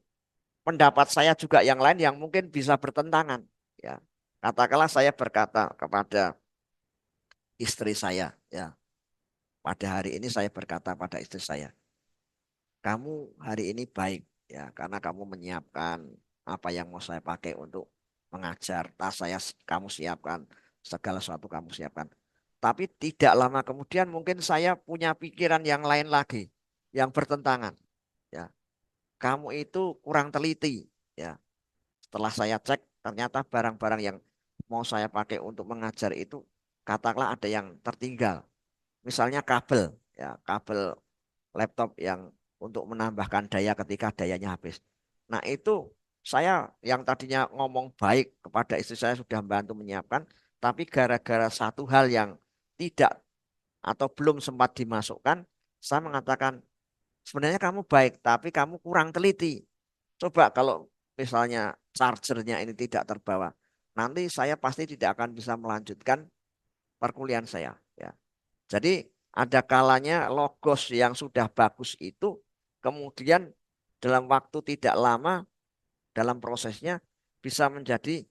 pendapat saya juga yang lain yang mungkin bisa bertentangan, ya. Katakanlah saya berkata kepada istri saya, ya, pada hari ini saya berkata pada istri saya, kamu hari ini baik, ya, karena kamu menyiapkan apa yang mau saya pakai untuk mengajar, tas saya kamu siapkan, segala sesuatu kamu siapkan. Tapi tidak lama kemudian mungkin saya punya pikiran yang lain lagi, yang bertentangan, ya. Kamu itu kurang teliti, ya. Setelah saya cek, ternyata barang-barang yang mau saya pakai untuk mengajar itu, katakanlah ada yang tertinggal. Misalnya kabel, ya, kabel laptop yang untuk menambahkan daya ketika dayanya habis. Nah, itu saya yang tadinya ngomong baik kepada istri saya sudah membantu menyiapkan, tapi gara-gara satu hal yang tidak atau belum sempat dimasukkan, saya mengatakan sebenarnya kamu baik, tapi kamu kurang teliti. Coba kalau misalnya chargernya ini tidak terbawa, nanti saya pasti tidak akan bisa melanjutkan perkuliahan saya. Ya. Jadi ada kalanya logos yang sudah bagus itu kemudian dalam waktu tidak lama dalam prosesnya bisa menjadi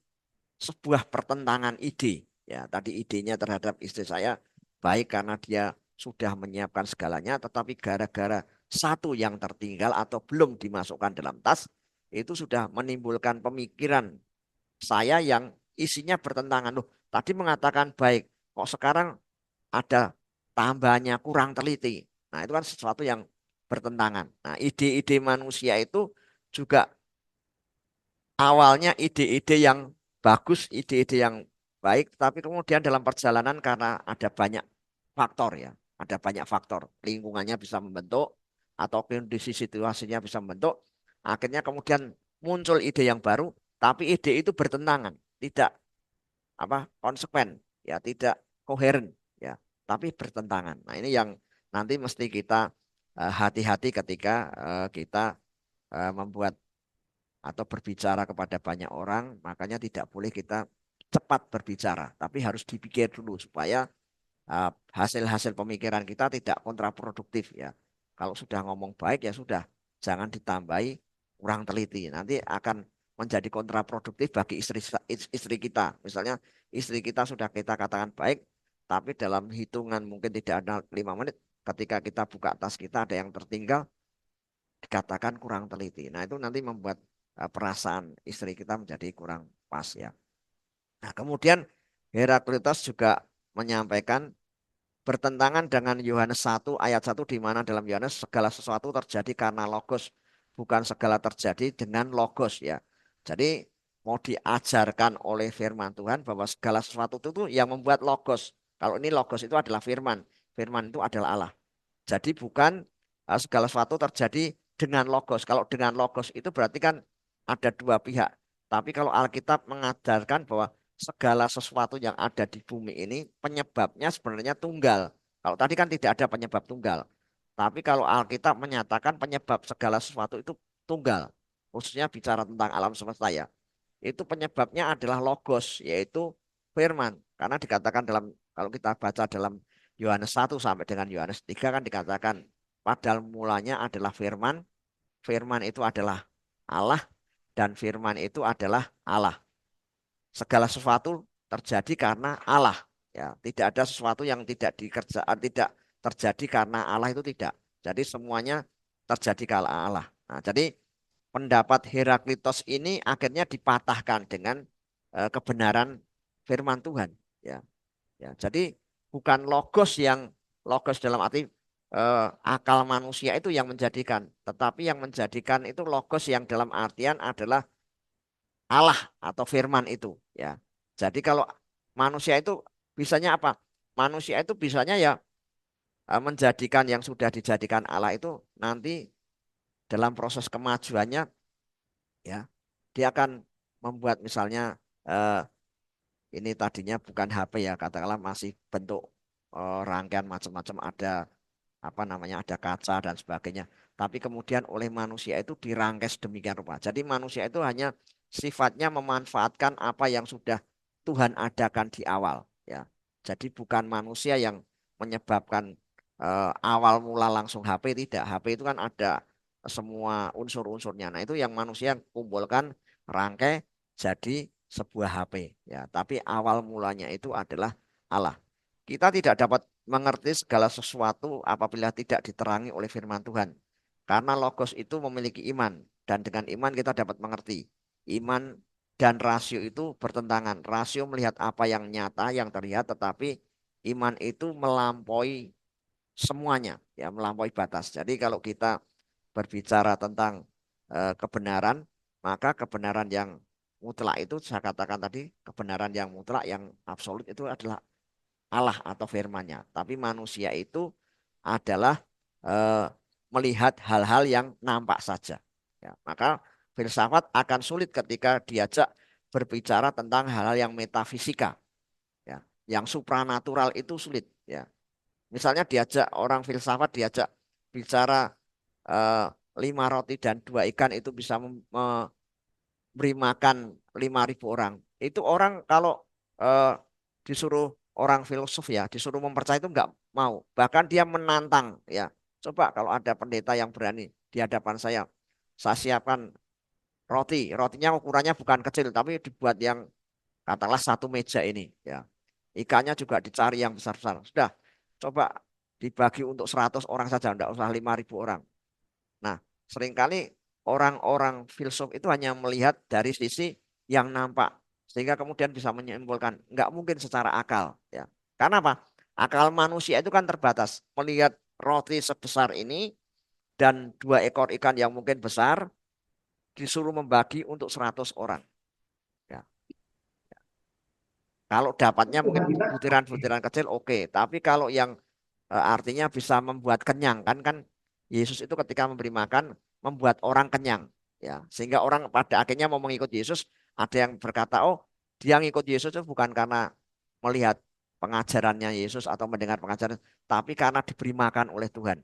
sebuah pertentangan ide. Ya, tadi idenya terhadap istri saya baik karena dia sudah menyiapkan segalanya, tetapi gara-gara satu yang tertinggal atau belum dimasukkan dalam tas, itu sudah menimbulkan pemikiran saya yang isinya bertentangan. Loh, tadi mengatakan baik, kok sekarang ada tambahannya kurang teliti. Nah, itu kan sesuatu yang bertentangan. Nah, ide-ide manusia itu juga awalnya ide-ide yang bagus, ide-ide yang baik, tapi kemudian dalam perjalanan karena ada banyak faktor, ya, ada banyak faktor, lingkungannya bisa membentuk atau kondisi situasinya bisa membentuk, akhirnya kemudian muncul ide yang baru, tapi ide itu bertentangan, tidak konsekuen, ya, tidak koheren, ya, tapi bertentangan. Nah, ini yang nanti mesti kita hati-hati ketika kita membuat atau berbicara kepada banyak orang, makanya tidak boleh kita cepat berbicara, tapi harus dipikir dulu supaya hasil-hasil pemikiran kita tidak kontraproduktif, ya. Kalau sudah ngomong baik ya sudah, jangan ditambahi kurang teliti. Nanti akan menjadi kontraproduktif bagi istri kita. Misalnya istri kita sudah kita katakan baik, tapi dalam hitungan mungkin tidak ada 5 menit, ketika kita buka tas kita ada yang tertinggal, dikatakan kurang teliti. Nah, itu nanti membuat perasaan istri kita menjadi kurang pas, ya. Nah, kemudian Heraklitus juga menyampaikan bertentangan dengan Yohanes 1 ayat 1 di mana dalam Yohanes segala sesuatu terjadi karena logos, bukan segala terjadi dengan logos, ya. Jadi mau diajarkan oleh firman Tuhan bahwa segala sesuatu itu tuh yang membuat logos. Kalau ini logos itu adalah firman, firman itu adalah Allah. Jadi bukan segala sesuatu terjadi dengan logos. Kalau dengan logos itu berarti kan ada dua pihak. Tapi kalau Alkitab mengajarkan bahwa segala sesuatu yang ada di bumi ini penyebabnya sebenarnya tunggal. Kalau tadi kan tidak ada penyebab tunggal. Tapi kalau Alkitab menyatakan penyebab segala sesuatu itu tunggal. Khususnya bicara tentang alam semesta, ya. Itu penyebabnya adalah logos, yaitu firman. Karena dikatakan dalam, kalau kita baca dalam Yohanes 1 sampai dengan Yohanes 3 kan dikatakan pada mulanya adalah firman, firman itu adalah Allah, dan firman itu adalah Allah. Segala sesuatu terjadi karena Allah. Ya, tidak ada sesuatu yang tidak dikerjakan, tidak terjadi karena Allah itu tidak. Jadi semuanya terjadi karena Allah. Nah, jadi pendapat Heraklitos ini akhirnya dipatahkan dengan kebenaran firman Tuhan. Ya, ya. Jadi bukan logos yang logos dalam arti akal manusia itu yang menjadikan, tetapi yang menjadikan itu logos yang dalam artian adalah Allah atau firman itu, ya. Jadi kalau manusia itu bisanya apa? Manusia itu bisanya ya menjadikan yang sudah dijadikan Allah itu nanti dalam proses kemajuannya, ya, dia akan membuat misalnya eh, ini tadinya bukan HP, ya, katakanlah masih bentuk rangkaian macam-macam, ada apa namanya, ada kaca dan sebagainya, tapi kemudian oleh manusia itu dirangkai sedemikian rupa. Jadi manusia itu hanya sifatnya memanfaatkan apa yang sudah Tuhan adakan di awal, ya. Jadi bukan manusia yang menyebabkan awal mula langsung HP, tidak. HP itu kan ada semua unsur-unsurnya. Nah, itu yang manusia kumpulkan rangkai jadi sebuah HP ya. Tapi awal mulanya itu adalah Allah. Kita tidak dapat mengerti segala sesuatu apabila tidak diterangi oleh firman Tuhan. Karena logos itu memiliki iman dan dengan iman kita dapat mengerti. Iman dan rasio itu bertentangan. Rasio melihat apa yang nyata, yang terlihat, tetapi iman itu melampaui semuanya, ya melampaui batas. Jadi kalau kita berbicara tentang kebenaran, maka kebenaran yang mutlak itu saya katakan tadi, kebenaran yang mutlak, yang absolut itu adalah Allah atau firman-Nya. Tapi manusia itu adalah eh, melihat hal-hal yang nampak saja. Ya, maka filsafat akan sulit ketika diajak berbicara tentang hal-hal yang metafisika, ya, yang supranatural itu sulit. Ya, misalnya diajak orang filsafat diajak bicara eh, 5 roti dan 2 ikan itu bisa beri makan 5.000 orang. Itu orang kalau eh, disuruh orang filosof ya, disuruh mempercayai itu nggak mau. Bahkan dia menantang ya. Coba kalau ada pendeta yang berani di hadapan saya siapkan roti. Rotinya ukurannya bukan kecil, tapi dibuat yang katakanlah 1 meja ini ya. Ikannya juga dicari yang besar-besar. Sudah, coba dibagi untuk 100 orang saja, enggak usah 5.000 orang. Nah, seringkali orang-orang filsuf itu hanya melihat dari sisi yang nampak, sehingga kemudian bisa menyimpulkan, nggak mungkin secara akal, ya. Karena apa? Akal manusia itu kan terbatas. Melihat roti sebesar ini dan 2 ekor ikan yang mungkin besar, disuruh membagi untuk 100 orang. Ya. Kalau dapatnya mungkin butiran-butiran kecil, oke. Tapi kalau yang artinya bisa membuat kenyang kan kan Yesus itu ketika memberi makan membuat orang kenyang ya sehingga orang pada akhirnya mau mengikut Yesus. Ada yang berkata, oh, dia ngikut Yesus itu bukan karena melihat pengajarannya Yesus atau mendengar pengajaran, tapi karena diberi makan oleh Tuhan.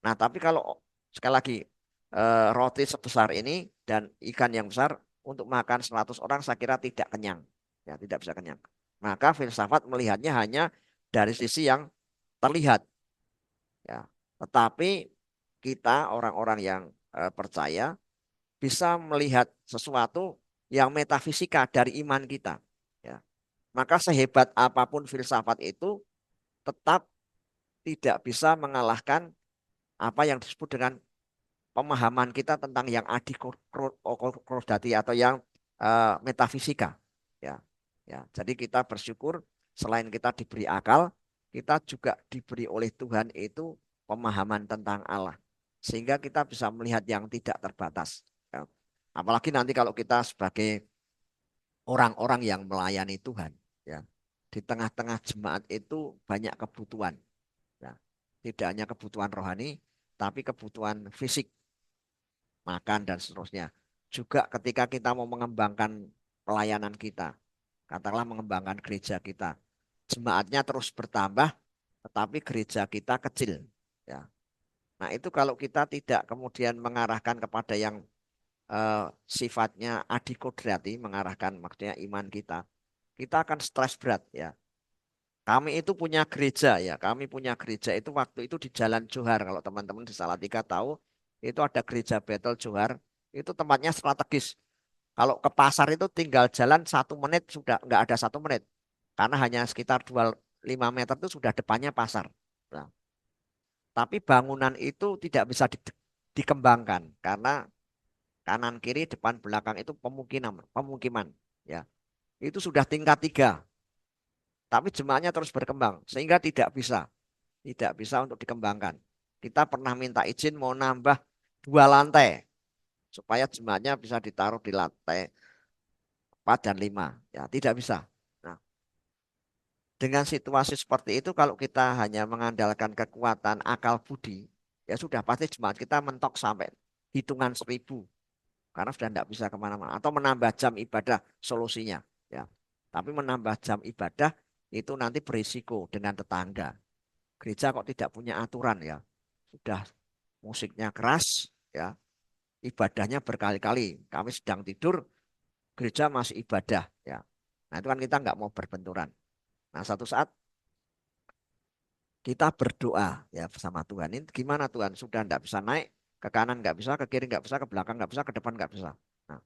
Nah, tapi kalau sekali lagi roti sebesar ini dan ikan yang besar untuk makan 100 orang saya kira tidak kenyang, ya tidak bisa kenyang. Maka filsafat melihatnya hanya dari sisi yang terlihat, ya. Tetapi kita orang-orang yang percaya bisa melihat sesuatu yang metafisika dari iman kita, ya. Maka sehebat apapun filsafat itu tetap tidak bisa mengalahkan apa yang disebut dengan pemahaman kita tentang yang adikodati atau yang metafisika, ya. Ya, jadi kita bersyukur selain kita diberi akal, kita juga diberi oleh Tuhan itu pemahaman tentang Allah, sehingga kita bisa melihat yang tidak terbatas. Ya. Apalagi nanti kalau kita sebagai orang-orang yang melayani Tuhan, ya, di tengah-tengah jemaat itu banyak kebutuhan, ya. Tidak hanya kebutuhan rohani, tapi kebutuhan fisik, makan dan seterusnya. Juga ketika kita mau mengembangkan pelayanan kita, katakanlah mengembangkan gereja kita, jemaatnya terus bertambah, tetapi gereja kita kecil. Ya. Nah itu kalau kita tidak kemudian mengarahkan kepada yang sifatnya adikodrati, mengarahkan maksudnya iman kita akan stres berat ya. Kami itu punya gereja ya, kami punya gereja itu waktu itu di Jalan Johar. Kalau teman-teman di Salatiga tahu, itu ada gereja Betel Johar, itu tempatnya strategis. Kalau ke pasar itu tinggal jalan 1 menit sudah nggak ada 1 menit, karena hanya sekitar 25 meter itu sudah depannya pasar. Nah, tapi bangunan itu tidak bisa dikembangkan karena kanan kiri depan belakang itu pemukiman, pemukiman, ya. Itu sudah tingkat 3, tapi jemaahnya terus berkembang sehingga tidak bisa untuk dikembangkan. Kita pernah minta izin mau nambah 2 lantai supaya jemaahnya bisa ditaruh di lantai 4 dan 5. Ya, tidak bisa. Nah, dengan situasi seperti itu kalau kita hanya mengandalkan kekuatan akal budi, ya sudah pasti jemaat kita mentok sampai hitungan 1.000 karena sudah tidak bisa kemana-mana. Atau menambah jam ibadah solusinya. Ya. Tapi menambah jam ibadah itu nanti berisiko dengan tetangga. Gereja kok tidak punya aturan ya. Sudah musiknya keras, ya, ibadahnya berkali-kali. Kami sedang tidur, gereja masih ibadah, ya. Nah itu kan kita nggak mau berbenturan. Nah satu saat kita berdoa ya sama Tuhan. Ini gimana Tuhan? Sudah tidak bisa naik ke kanan, nggak bisa ke kiri, nggak bisa ke belakang, nggak bisa ke depan, nggak bisa. Nah,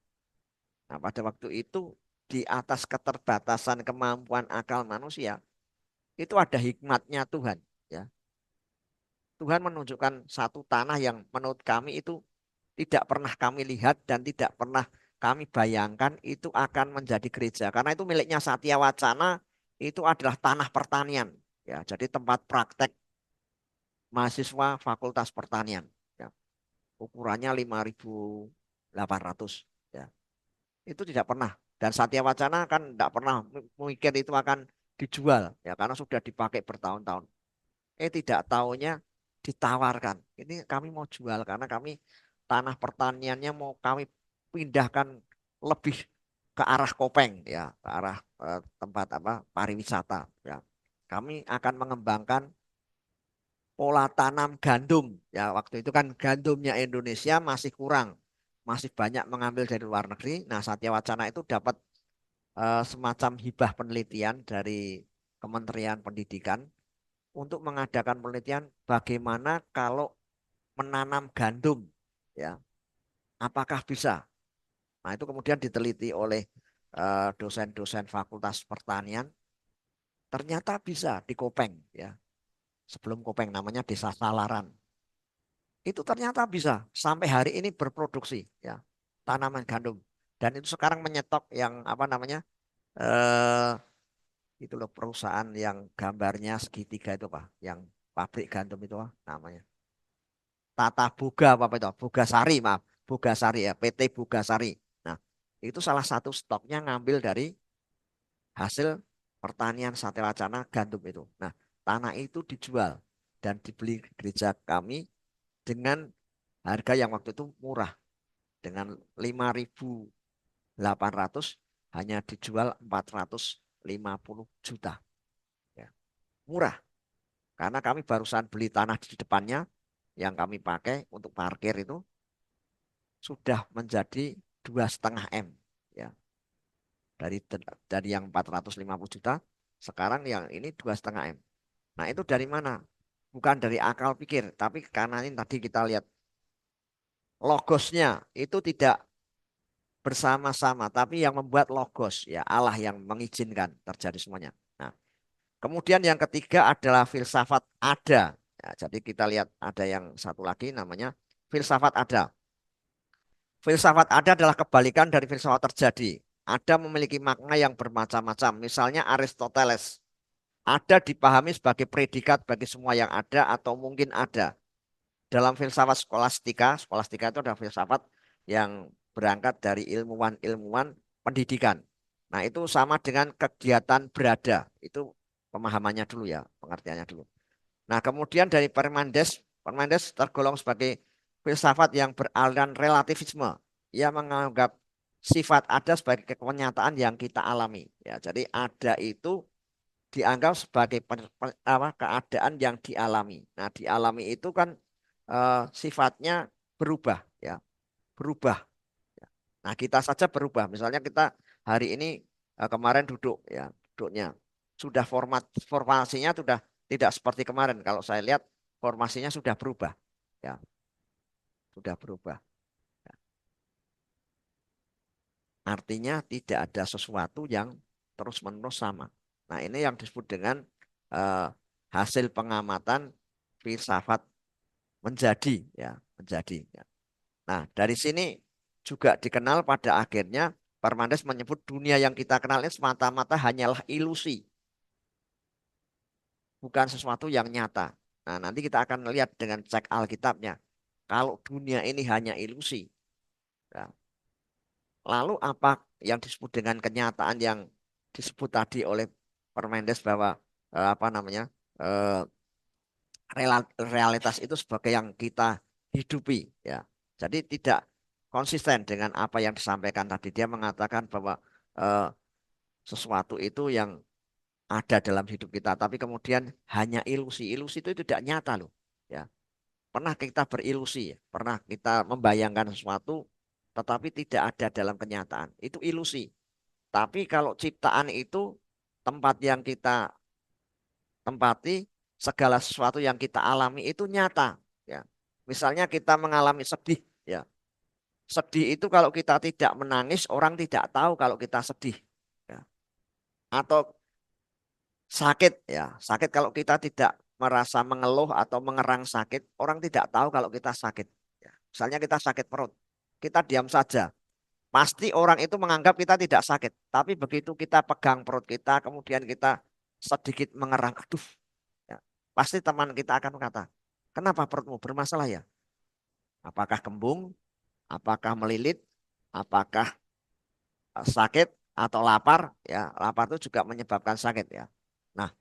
nah, pada waktu itu di atas keterbatasan kemampuan akal manusia itu ada hikmatnya Tuhan. Ya, Tuhan menunjukkan satu tanah yang menurut kami itu tidak pernah kami lihat dan tidak pernah kami bayangkan itu akan menjadi gereja. Karena itu miliknya Satya Wacana, itu adalah tanah pertanian. Ya, jadi tempat praktek mahasiswa Fakultas Pertanian. Ya, ukurannya 5.800. Ya, itu tidak pernah. Dan Satya Wacana kan tidak pernah mikir itu akan dijual. Ya, karena sudah dipakai bertahun-tahun. Tidak tahunya ditawarkan. Ini kami mau jual karena kami tanah pertaniannya mau kami pindahkan lebih ke arah Kopeng ya, ke arah tempat apa pariwisata ya. Kami akan mengembangkan pola tanam gandum ya. Waktu itu kan gandumnya Indonesia masih kurang, masih banyak mengambil dari luar negeri. Nah, Satya Wacana itu dapat semacam hibah penelitian dari Kementerian Pendidikan untuk mengadakan penelitian bagaimana kalau menanam gandum ya, apakah bisa. Nah, itu kemudian diteliti oleh dosen-dosen Fakultas Pertanian, ternyata bisa di Kopeng ya. Sebelum Kopeng namanya Desa Salaran. Itu ternyata bisa sampai hari ini berproduksi ya tanaman gandum. Dan itu sekarang menyetok yang apa namanya eh itu loh perusahaan yang gambarnya segitiga itu Pak, yang pabrik gandum itu Pak, namanya. Tata Boga apa itu? Bogasari, maaf. Bogasari ya, PT Bogasari. Nah, itu salah satu stoknya ngambil dari hasil pertanian Satya Wacana gandum itu. Nah, tanah itu dijual dan dibeli gereja kami dengan harga yang waktu itu murah. Dengan 5.800 hanya dijual 450 juta. Ya, murah. Karena kami barusan beli tanah di depannya yang kami pakai untuk parkir itu sudah menjadi 2,5 M ya dari yang 450 juta sekarang yang ini 2,5 M. Nah itu dari mana? Bukan dari akal pikir, tapi karena ini tadi kita lihat logosnya itu tidak bersama-sama, tapi yang membuat logos ya Allah yang mengizinkan terjadi semuanya. Nah kemudian yang ketiga adalah filsafat ada. Ya, jadi kita lihat ada yang satu lagi namanya filsafat ada. Filsafat ada adalah kebalikan dari filsafat terjadi. Ada memiliki makna yang bermacam-macam. Misalnya Aristoteles. Ada dipahami sebagai predikat bagi semua yang ada atau mungkin ada. Dalam filsafat skolastika, skolastika itu adalah filsafat yang berangkat dari ilmuwan-ilmuwan pendidikan. Nah, itu sama dengan kegiatan berada. Itu pemahamannya dulu ya, pengertiannya dulu. Nah, kemudian dari Parmenides, Parmenides tergolong sebagai filsafat yang beraliran relativisme. Ia menganggap sifat ada sebagai kenyataan yang kita alami. Ya, jadi ada itu dianggap sebagai keadaan yang dialami. Nah, dialami itu kan sifatnya berubah, ya, berubah. Nah, kita saja berubah. Misalnya kita hari ini kemarin duduk, ya, duduknya sudah formasinya sudah tidak seperti kemarin. Kalau saya lihat formasinya sudah berubah, ya, sudah berubah. Artinya tidak ada sesuatu yang terus-menerus sama. Nah, ini yang disebut dengan eh, hasil pengamatan filsafat menjadi, ya, menjadi. Ya. Nah, dari sini juga dikenal pada akhirnya Parmenides menyebut dunia yang kita kenal ini semata-mata hanyalah ilusi, bukan sesuatu yang nyata. Nah, nanti kita akan lihat dengan cek Alkitabnya. Kalau dunia ini hanya ilusi, ya, lalu apa yang disebut dengan kenyataan yang disebut tadi oleh Parmenides bahwa apa namanya eh, realitas itu sebagai yang kita hidupi ya. Jadi tidak konsisten dengan apa yang disampaikan tadi. Dia mengatakan bahwa eh, sesuatu itu yang ada dalam hidup kita, tapi kemudian hanya ilusi. Ilusi itu tidak nyata loh. Ya, pernah kita berilusi, ya. Pernah kita membayangkan sesuatu, tetapi tidak ada dalam kenyataan. Itu ilusi. Tapi kalau ciptaan itu tempat yang kita tempati segala sesuatu yang kita alami itu nyata. Ya. Misalnya kita mengalami sedih. Ya. Sedih itu kalau kita tidak menangis, orang tidak tahu kalau kita sedih. Ya. Atau sakit, ya sakit kalau kita tidak merasa mengeluh atau mengerang sakit, orang tidak tahu kalau kita sakit. Ya. Misalnya kita sakit perut, kita diam saja. Pasti orang itu menganggap kita tidak sakit. Tapi begitu kita pegang perut kita, kemudian kita sedikit mengerang, aduh, ya, pasti teman kita akan berkata, kenapa perutmu bermasalah ya? Apakah kembung? Apakah melilit? Apakah sakit atau lapar? Ya, lapar itu juga menyebabkan sakit ya. Nah,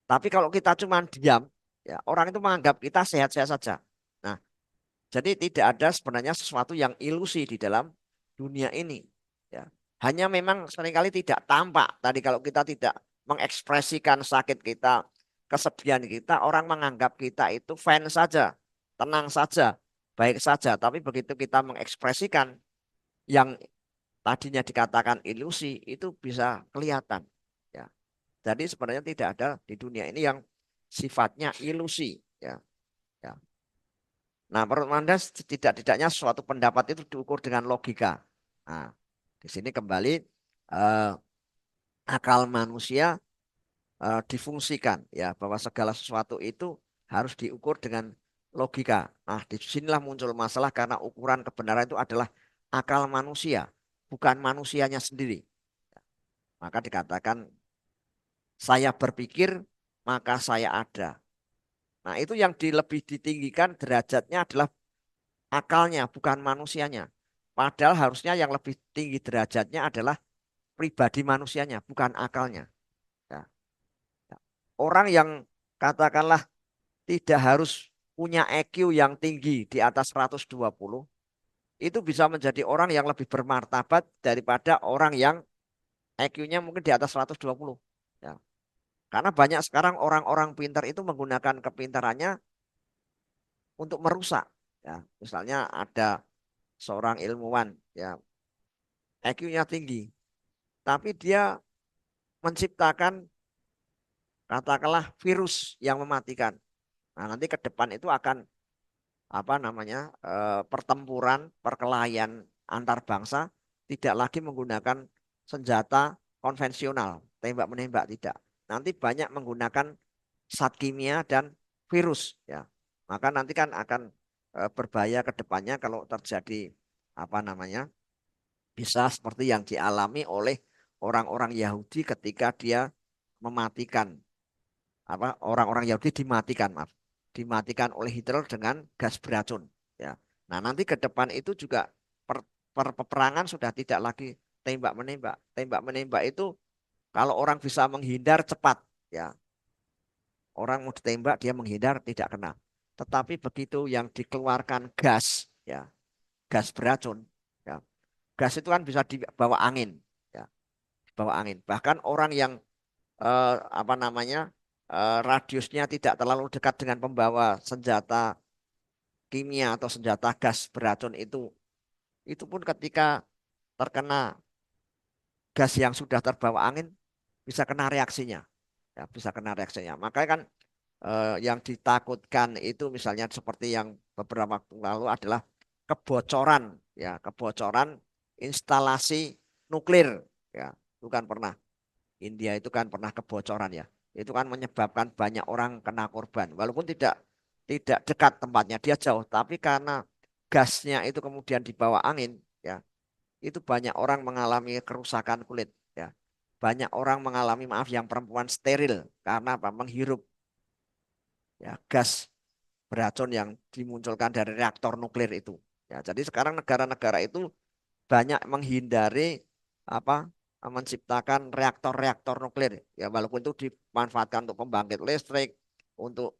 tapi kalau kita cuma diam, ya orang itu menganggap kita sehat-sehat saja. Nah, jadi tidak ada sebenarnya sesuatu yang ilusi di dalam dunia ini. Ya. Hanya memang seringkali tidak tampak. Tadi kalau kita tidak mengekspresikan sakit kita, kesedihan kita, orang menganggap kita itu fine saja, tenang saja, baik saja. Tapi begitu kita mengekspresikan yang tadinya dikatakan ilusi, itu bisa kelihatan. Ya. Jadi sebenarnya tidak ada di dunia ini yang sifatnya ilusi. Ya. Ya. Nah, menurut Anda tidak-tidaknya suatu pendapat itu diukur dengan logika. Nah, di sini kembali eh, akal manusia difungsikan ya bahwa segala sesuatu itu harus diukur dengan logika. Nah, di sinilah muncul masalah karena ukuran kebenaran itu adalah akal manusia, bukan manusianya sendiri. Maka dikatakan saya berpikir maka saya ada. Nah, itu yang lebih ditinggikan derajatnya adalah akalnya, bukan manusianya. Padahal harusnya yang lebih tinggi derajatnya adalah pribadi manusianya, bukan akalnya. Ya. Ya. Orang yang katakanlah tidak harus punya EQ yang tinggi di atas 120, itu bisa menjadi orang yang lebih bermartabat daripada orang yang EQ-nya mungkin di atas 120. Ya. Karena banyak sekarang orang-orang pintar itu menggunakan kepintarannya untuk merusak. Ya. Misalnya ada seorang ilmuwan, ya EQ-nya tinggi, tapi dia menciptakan katakanlah virus yang mematikan. Nah, nanti ke depan itu akan apa namanya pertempuran, perkelahian antar bangsa tidak lagi menggunakan senjata konvensional, tembak menembak tidak. Nanti banyak menggunakan zat kimia dan virus ya. Maka nanti kan akan berbahaya ke depannya kalau terjadi apa namanya bisa seperti yang dialami oleh orang-orang Yahudi ketika dia mematikan apa orang-orang Yahudi dimatikan maaf dimatikan oleh Hitler dengan gas beracun ya. Nah nanti ke depan itu juga peperangan sudah tidak lagi tembak menembak itu kalau orang bisa menghindar cepat ya orang mau ditembak dia menghindar tidak kena tetapi begitu yang dikeluarkan gas ya gas beracun ya gas itu kan bisa dibawa angin ya dibawa angin bahkan orang yang apa namanya radiusnya tidak terlalu dekat dengan pembawa senjata kimia atau senjata gas beracun itu pun ketika terkena gas yang sudah terbawa angin bisa kena reaksinya ya bisa kena reaksinya makanya kan yang ditakutkan itu misalnya seperti yang beberapa waktu lalu adalah kebocoran ya kebocoran instalasi nuklir ya itu kan pernah India itu kan pernah kebocoran ya. Itu kan menyebabkan banyak orang kena korban. Walaupun tidak dekat tempatnya, dia jauh. Tapi karena gasnya itu kemudian dibawa angin, ya, itu banyak orang mengalami kerusakan kulit. Ya, banyak orang mengalami maaf yang perempuan steril karena apa? Menghirup ya gas beracun yang dimunculkan dari reaktor nuklir itu. Ya, jadi sekarang negara-negara itu banyak menghindari apa menciptakan reaktor-reaktor nuklir ya walaupun itu dimanfaatkan untuk pembangkit listrik untuk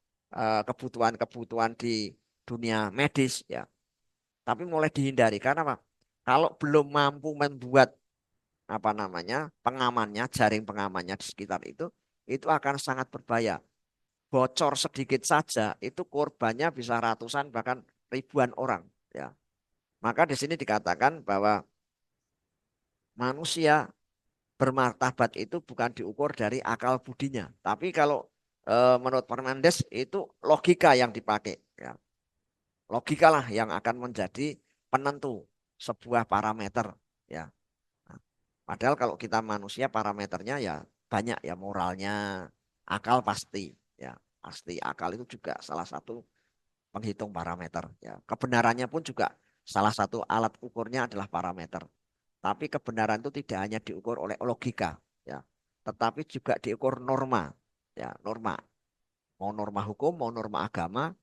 kebutuhan-kebutuhan di dunia medis ya tapi mulai dihindari karena apa kalau belum mampu membuat apa namanya pengamannya jaring pengamannya di sekitar itu akan sangat berbahaya bocor sedikit saja itu korbannya bisa ratusan bahkan ribuan orang ya maka di sini dikatakan bahwa manusia bermartabat itu bukan diukur dari akal budinya. Tapi kalau menurut Fernandes itu logika yang dipakai. Ya. Logika lah yang akan menjadi penentu sebuah parameter. Ya. Nah, padahal kalau kita manusia parameternya ya banyak ya moralnya, akal pasti. Ya, pasti akal itu juga salah satu penghitung parameter. Ya, kebenarannya pun juga salah satu alat ukurnya adalah parameter. Tapi kebenaran itu tidak hanya diukur oleh logika, ya, tetapi juga diukur norma, ya, norma. Mau norma hukum, mau norma agama,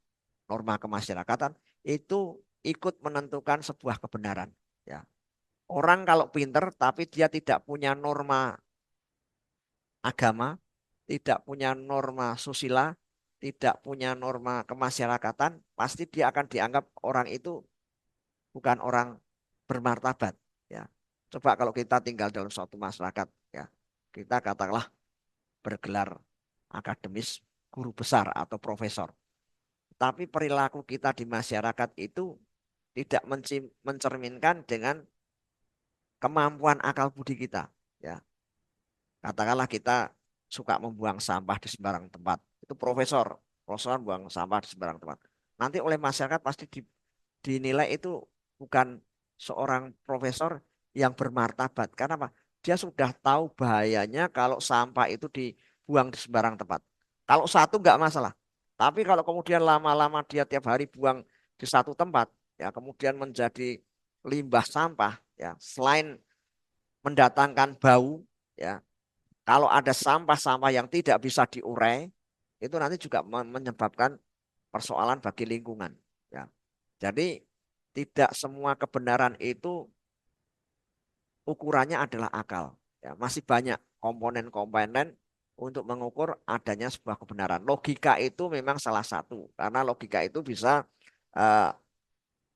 norma kemasyarakatan itu ikut menentukan sebuah kebenaran. Ya, orang kalau pinter tapi dia tidak punya norma agama, tidak punya norma susila, tidak punya norma kemasyarakatan, pasti dia akan dianggap orang itu bukan orang bermartabat. Ya, coba kalau kita tinggal dalam suatu masyarakat, ya, kita katakanlah bergelar akademis guru besar atau profesor. Tapi perilaku kita di masyarakat itu tidak mencerminkan dengan kemampuan akal budi kita. Ya, katakanlah kita suka membuang sampah di sembarang tempat. Itu profesor buang sampah di sembarang tempat. Nanti oleh masyarakat pasti dinilai itu bukan seorang profesor yang bermartabat. Karena apa? Dia sudah tahu bahayanya kalau sampah itu dibuang di sembarang tempat. Kalau satu nggak masalah. Tapi kalau kemudian lama-lama dia tiap hari buang di satu tempat, ya kemudian menjadi limbah sampah, ya selain mendatangkan bau, ya kalau ada sampah-sampah yang tidak bisa diurai, itu nanti juga menyebabkan persoalan bagi lingkungan. Ya. Jadi tidak semua kebenaran itu ukurannya adalah akal. Ya, masih banyak komponen-komponen untuk mengukur adanya sebuah kebenaran. Logika itu memang salah satu, karena logika itu bisa uh,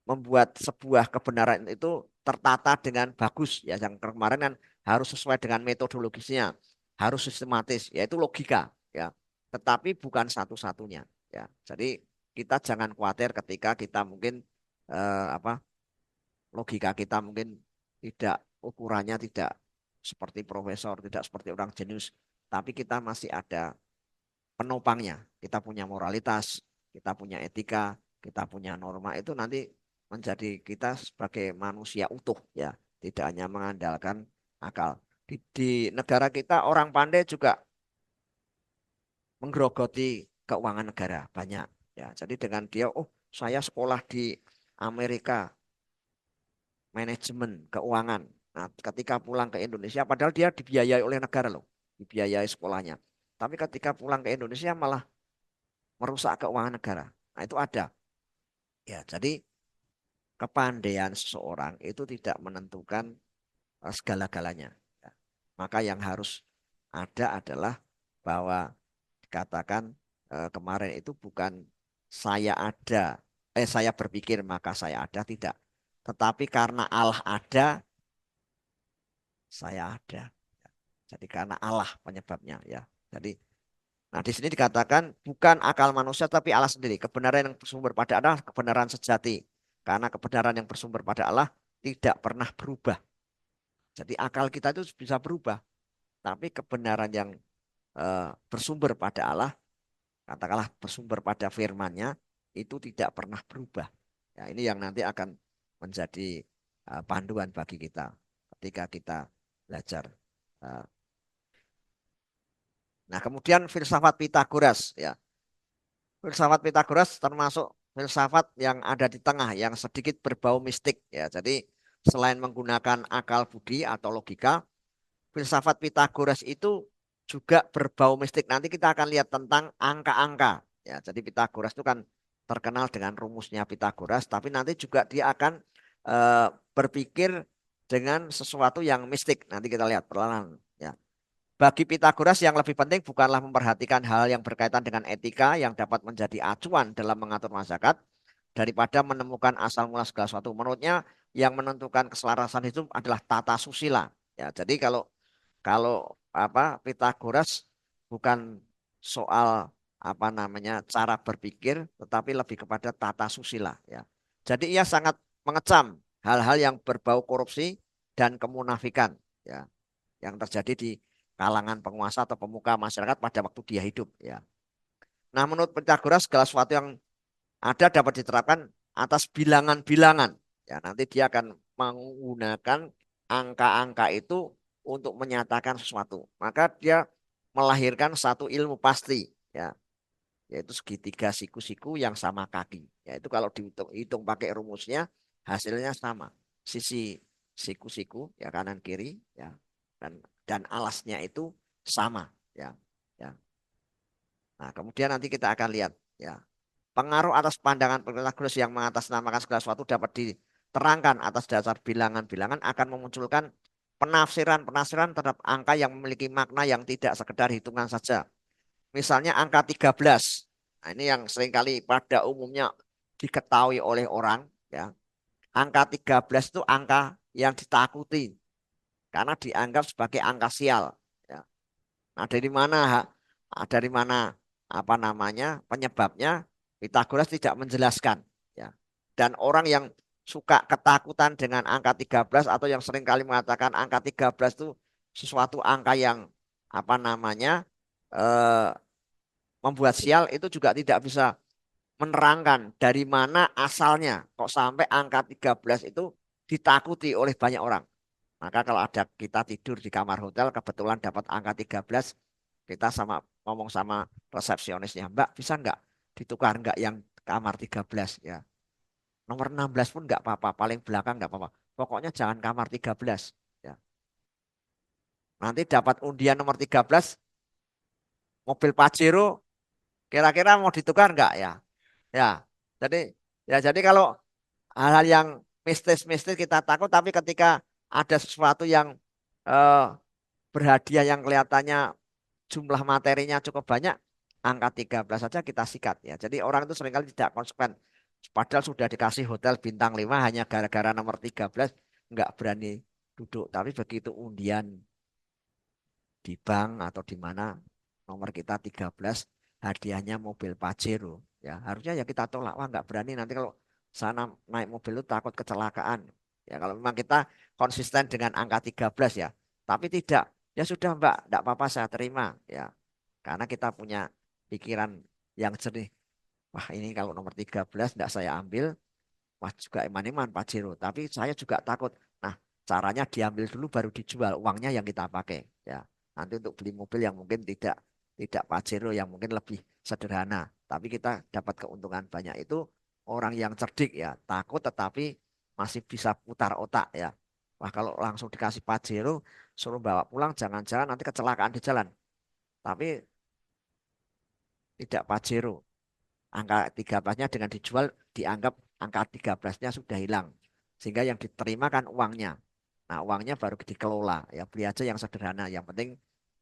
membuat sebuah kebenaran itu tertata dengan bagus. Ya, yang kemarin kan harus sesuai dengan metodologisnya, harus sistematis, yaitu logika. Ya, tetapi bukan satu-satunya. Ya, jadi kita jangan khawatir ketika kita mungkin apa logika kita mungkin tidak ukurannya tidak seperti profesor, tidak seperti orang jenius, tapi kita masih ada penopangnya. Kita punya moralitas, kita punya etika, kita punya norma itu nanti menjadi kita sebagai manusia utuh ya, tidak hanya mengandalkan akal. Di negara kita orang pandai juga menggerogoti keuangan negara banyak ya. Jadi dengan dia, oh saya sekolah di Amerika manajemen keuangan. Nah, ketika pulang ke Indonesia, padahal dia dibiayai oleh negara loh, dibiayai sekolahnya. Tapi ketika pulang ke Indonesia malah merusak keuangan negara. Nah, itu ada. Ya, jadi kepandaian seseorang itu tidak menentukan segala-galanya. Ya. Maka yang harus ada adalah bahwa dikatakan kemarin itu bukan saya ada, saya berpikir maka saya ada, tidak. Tetapi karena Allah ada, saya ada. Jadi karena Allah penyebabnya ya. Jadi nah di sini dikatakan bukan akal manusia tapi Allah sendiri. Kebenaran yang bersumber pada Allah kebenaran sejati. Karena kebenaran yang bersumber pada Allah tidak pernah berubah. Jadi akal kita itu bisa berubah, tapi kebenaran yang bersumber pada Allah, katakanlah bersumber pada firman-Nya itu tidak pernah berubah. Ya, ini yang nanti akan menjadi panduan bagi kita ketika kita belajar. Eh, Nah, kemudian filsafat Pitagoras ya. Filsafat Pitagoras termasuk filsafat yang ada di tengah yang sedikit berbau mistik ya. Jadi selain menggunakan akal budi atau logika, filsafat Pitagoras itu juga berbau mistik. Nanti kita akan lihat tentang angka-angka ya. Jadi Pitagoras itu kan terkenal dengan rumusnya Pitagoras, tapi nanti juga dia akan berpikir dengan sesuatu yang mistik. Nanti kita lihat perlahan ya. Bagi Pitagoras yang lebih penting bukanlah memperhatikan hal yang berkaitan dengan etika yang dapat menjadi acuan dalam mengatur masyarakat daripada menemukan asal mula segala sesuatu. Menurutnya yang menentukan keselarasan itu adalah tata susila. Ya, jadi kalau apa Pitagoras bukan soal apa namanya cara berpikir, tetapi lebih kepada tata susila. Ya, jadi ia sangat mengecam hal-hal yang berbau korupsi dan kemunafikan. Ya, yang terjadi di kalangan penguasa atau pemuka masyarakat pada waktu dia hidup ya. Nah, menurut Pythagoras segala sesuatu yang ada dapat diterapkan atas bilangan-bilangan. Ya, nanti dia akan menggunakan angka-angka itu untuk menyatakan sesuatu. Maka dia melahirkan satu ilmu pasti, ya, yaitu segitiga siku-siku yang sama kaki. Yaitu kalau dihitung pakai rumusnya hasilnya sama. Sisi siku-siku ya kanan kiri ya dan alasnya itu sama ya. Ya. Nah, kemudian nanti kita akan lihat ya. Pengaruh atas pandangan Pythagoras yang mengatasnamakan segala sesuatu dapat diterangkan atas dasar bilangan-bilangan akan memunculkan penafsiran-penafsiran terhadap angka yang memiliki makna yang tidak sekedar hitungan saja. Misalnya angka 13. Nah, ini yang seringkali pada umumnya diketahui oleh orang ya. Angka 13 itu angka yang ditakuti karena dianggap sebagai angka sial ya. Nah, dari mana apa namanya penyebabnya Pitagoras tidak menjelaskan ya. Dan orang yang suka ketakutan dengan angka 13 atau yang sering kali mengatakan angka 13 itu sesuatu angka yang apa namanya eh, membuat sial itu juga tidak bisa menerangkan dari mana asalnya kok sampai angka 13 itu ditakuti oleh banyak orang. Maka kalau ada kita tidur di kamar hotel kebetulan dapat angka 13, kita ngomong sama resepsionisnya, Mbak bisa nggak ditukar nggak yang kamar 13 ya. Nomor 16 pun nggak apa-apa, paling belakang nggak apa-apa. Pokoknya jangan kamar 13 ya. Nanti dapat undian nomor 13 mobil Pajero kira-kira mau ditukar nggak ya? Ya. Jadi jadi kalau hal-hal yang mistis-mistis kita takut tapi ketika ada sesuatu yang eh, berhadiah yang kelihatannya jumlah materinya cukup banyak, angka 13 saja kita sikat ya. Jadi orang itu seringkali tidak konsekuen. Padahal sudah dikasih hotel bintang 5 hanya gara-gara nomor 13 nggak berani duduk. Tapi begitu undian di bank atau di mana nomor kita 13 hadiahnya mobil Pajero. Ya, harusnya ya kita tolak. Wah, nggak berani nanti kalau sana naik mobil itu takut kecelakaan. Ya, kalau memang kita konsisten dengan angka 13 ya. Tapi tidak, ya sudah Mbak, enggak apa-apa saya terima ya. Karena kita punya pikiran yang jernih. Wah, ini kalau nomor 13 enggak saya ambil, wah juga iman-iman Pajero. Tapi saya juga takut. Nah, caranya diambil dulu baru dijual, uangnya yang kita pakai ya. Nanti untuk beli mobil yang mungkin tidak Pajero yang mungkin lebih sederhana, tapi kita dapat keuntungan banyak itu orang yang cerdik ya, takut tetapi masih bisa putar otak ya. Wah, kalau langsung dikasih Pajero suruh bawa pulang jangan-jangan nanti kecelakaan di jalan. Tapi tidak Pajero. Angka 13-nya dengan dijual dianggap angka 13-nya sudah hilang. Sehingga yang diterima kan uangnya. Nah, uangnya baru dikelola. Ya beli aja yang sederhana. Yang penting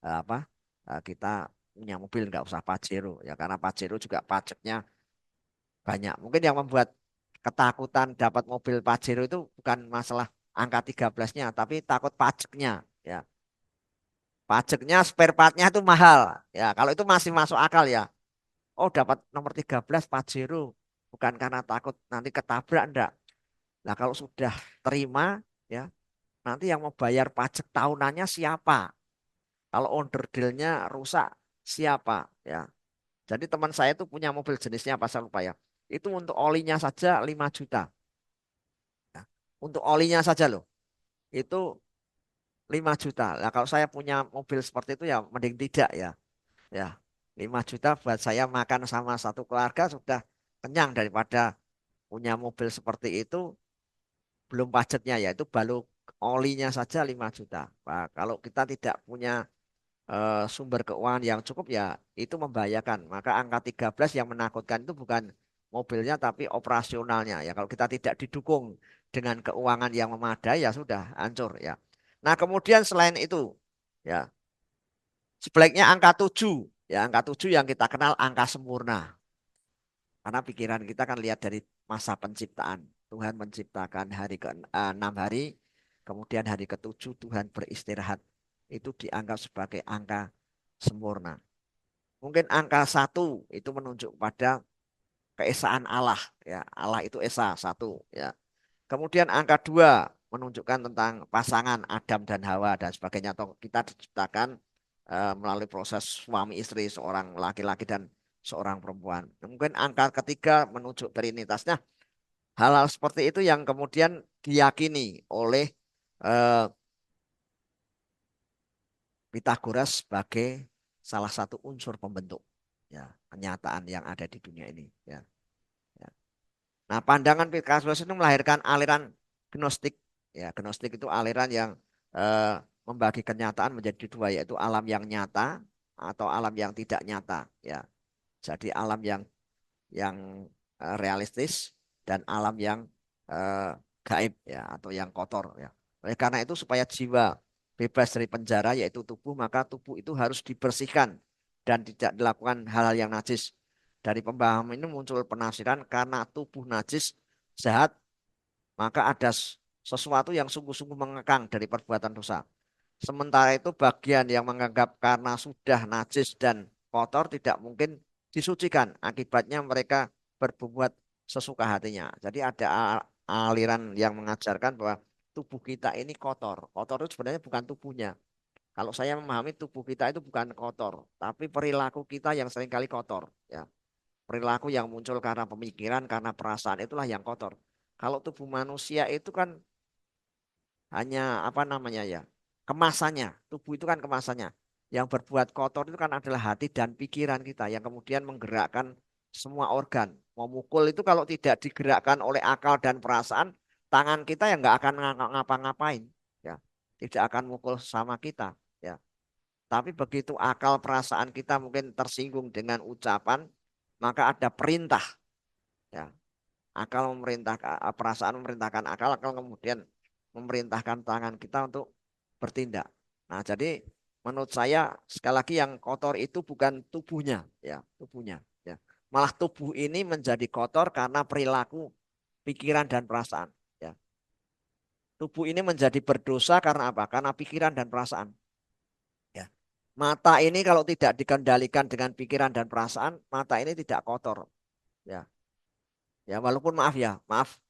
apa kita punya mobil nggak usah Pajero ya karena Pajero juga pajaknya banyak. Mungkin yang membuat ketakutan dapat mobil Pajero itu bukan masalah angka 13-nya tapi takut pajaknya ya. Pajaknya spare partnya itu mahal. Ya, kalau itu masih masuk akal ya. Oh, dapat nomor 13 Pajero. Bukan karena takut nanti ketabrak enggak. Nah, kalau sudah terima ya, nanti yang mau bayar pajak tahunannya siapa? Kalau onderdilnya rusak siapa? Ya. Jadi teman saya itu punya mobil jenisnya apa saya lupa ya. Itu untuk olinya saja 5 juta. Ya. Untuk olinya saja loh. Itu 5 juta. Nah, kalau saya punya mobil seperti itu ya mending tidak ya. Ya. 5 juta buat saya makan sama satu keluarga sudah kenyang daripada punya mobil seperti itu belum pajaknya yaitu baru olinya saja 5 juta. Nah, kalau kita tidak punya sumber keuangan yang cukup ya itu membahayakan. Maka angka 13 yang menakutkan itu bukan mobilnya tapi operasionalnya. Ya kalau kita tidak didukung dengan keuangan yang memadai ya sudah hancur ya. Nah, kemudian selain itu ya sebaliknya angka 7 ya angka 7 yang kita kenal angka sempurna. Karena pikiran kita kan lihat dari masa penciptaan. Tuhan menciptakan hari ke-6 hari, kemudian hari ke-7 Tuhan beristirahat. Itu dianggap sebagai angka sempurna. Mungkin angka 1 itu menunjuk pada keesaan Allah. Ya, Allah itu esa, satu. Ya. Kemudian angka 2 menunjukkan tentang pasangan Adam dan Hawa dan sebagainya. Atau kita diciptakan melalui proses suami istri, seorang laki-laki dan seorang perempuan. Mungkin angka ketiga menunjuk trinitas. Nah, hal-hal seperti itu yang kemudian diyakini oleh eh, Pitagoras sebagai salah satu unsur pembentuk ya kenyataan yang ada di dunia ini. Ya, ya. Nah, pandangan Pitagoras itu melahirkan aliran gnostik. Ya, gnostik itu aliran yang eh, membagi kenyataan menjadi dua, yaitu alam yang nyata atau alam yang tidak nyata. Ya, jadi alam yang realistis dan alam yang eh, gaib ya atau yang kotor ya. Oleh karena itu supaya jiwa bebas dari penjara yaitu tubuh, maka tubuh itu harus dibersihkan dan tidak dilakukan hal-hal yang najis. Dari pemahaman ini muncul penafsiran karena tubuh najis jahat, maka ada sesuatu yang sungguh-sungguh mengekang dari perbuatan dosa. Sementara itu bagian yang menganggap karena sudah najis dan kotor tidak mungkin disucikan. Akibatnya mereka berbuat sesuka hatinya. Jadi ada aliran yang mengajarkan bahwa tubuh kita ini kotor. Kotor itu sebenarnya bukan tubuhnya. Kalau saya memahami tubuh kita itu bukan kotor, tapi perilaku kita yang seringkali kotor. Ya, perilaku yang muncul karena pemikiran, karena perasaan itulah yang kotor. Kalau tubuh manusia itu kan hanya apa namanya ya kemasannya, tubuh itu kan kemasannya, yang berbuat kotor itu kan adalah hati dan pikiran kita yang kemudian menggerakkan semua organ. Memukul itu kalau tidak digerakkan oleh akal dan perasaan, tangan kita yang nggak akan ngapa-ngapain ya, tidak akan mukul sama kita ya. Tapi begitu akal perasaan kita mungkin tersinggung dengan ucapan, maka ada perintah ya, akal memerintahkan perasaan memerintahkan akal, akal kemudian memerintahkan tangan kita untuk bertindak. Nah, jadi menurut saya sekali lagi yang kotor itu bukan tubuhnya, ya, tubuhnya, ya. Malah tubuh ini menjadi kotor karena perilaku, pikiran dan perasaan, ya. Tubuh ini menjadi berdosa karena apa? Karena pikiran dan perasaan, ya. Mata ini kalau tidak dikendalikan dengan pikiran dan perasaan, mata ini tidak kotor, ya. Ya, walaupun maaf ya, maaf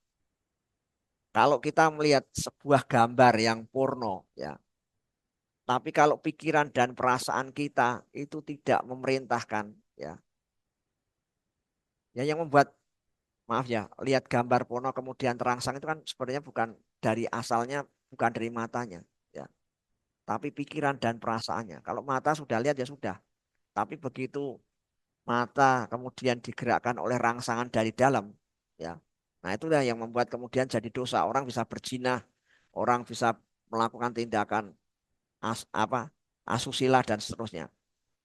kalau kita melihat sebuah gambar yang porno, ya, tapi kalau pikiran dan perasaan kita itu tidak memerintahkan, ya, ya yang membuat maaf ya, lihat gambar porno kemudian terangsang itu kan sebenarnya bukan dari asalnya, bukan dari matanya, ya, tapi pikiran dan perasaannya. Kalau mata sudah lihat ya sudah, tapi begitu mata kemudian digerakkan oleh rangsangan dari dalam, ya, nah itulah yang membuat kemudian jadi dosa. Orang bisa berzina, orang bisa melakukan tindakan apa asusila dan seterusnya.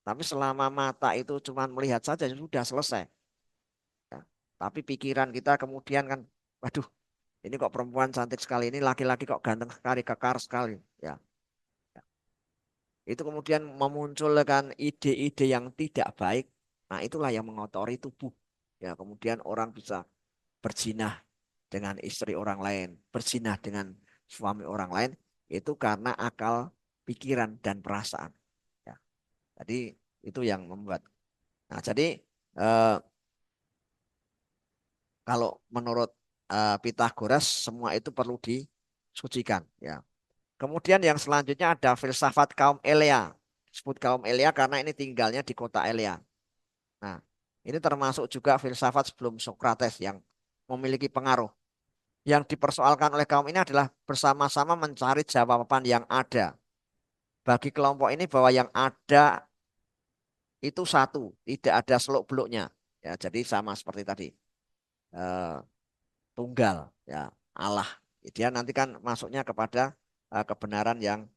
Tapi selama mata itu cuma melihat saja sudah selesai. Ya. Tapi pikiran kita kemudian kan, waduh, ini kok perempuan cantik sekali, ini laki-laki kok ganteng sekali, kekar sekali. Ya, itu kemudian memunculkan ide-ide yang tidak baik. Nah, itulah yang mengotori tubuh. Ya, kemudian orang bisa berzinah dengan istri orang lain, berzinah dengan suami orang lain, itu karena akal, pikiran dan perasaan. Ya, jadi itu yang membuat. Nah, jadi eh, kalau menurut Pitagoras semua itu perlu disucikan. Ya. Kemudian yang selanjutnya ada filsafat kaum Elea. Disebut kaum Elea karena ini tinggalnya di kota Elea. Nah, ini termasuk juga filsafat sebelum Sokrates yang memiliki pengaruh. Yang dipersoalkan oleh kaum ini adalah bersama-sama mencari jawaban yang ada. Bagi kelompok ini bahwa yang ada itu satu, tidak ada seluk-beluknya. Ya, jadi sama seperti tadi. Eh, Tunggal ya Allah, dia nanti kan masuknya kepada kebenaran yang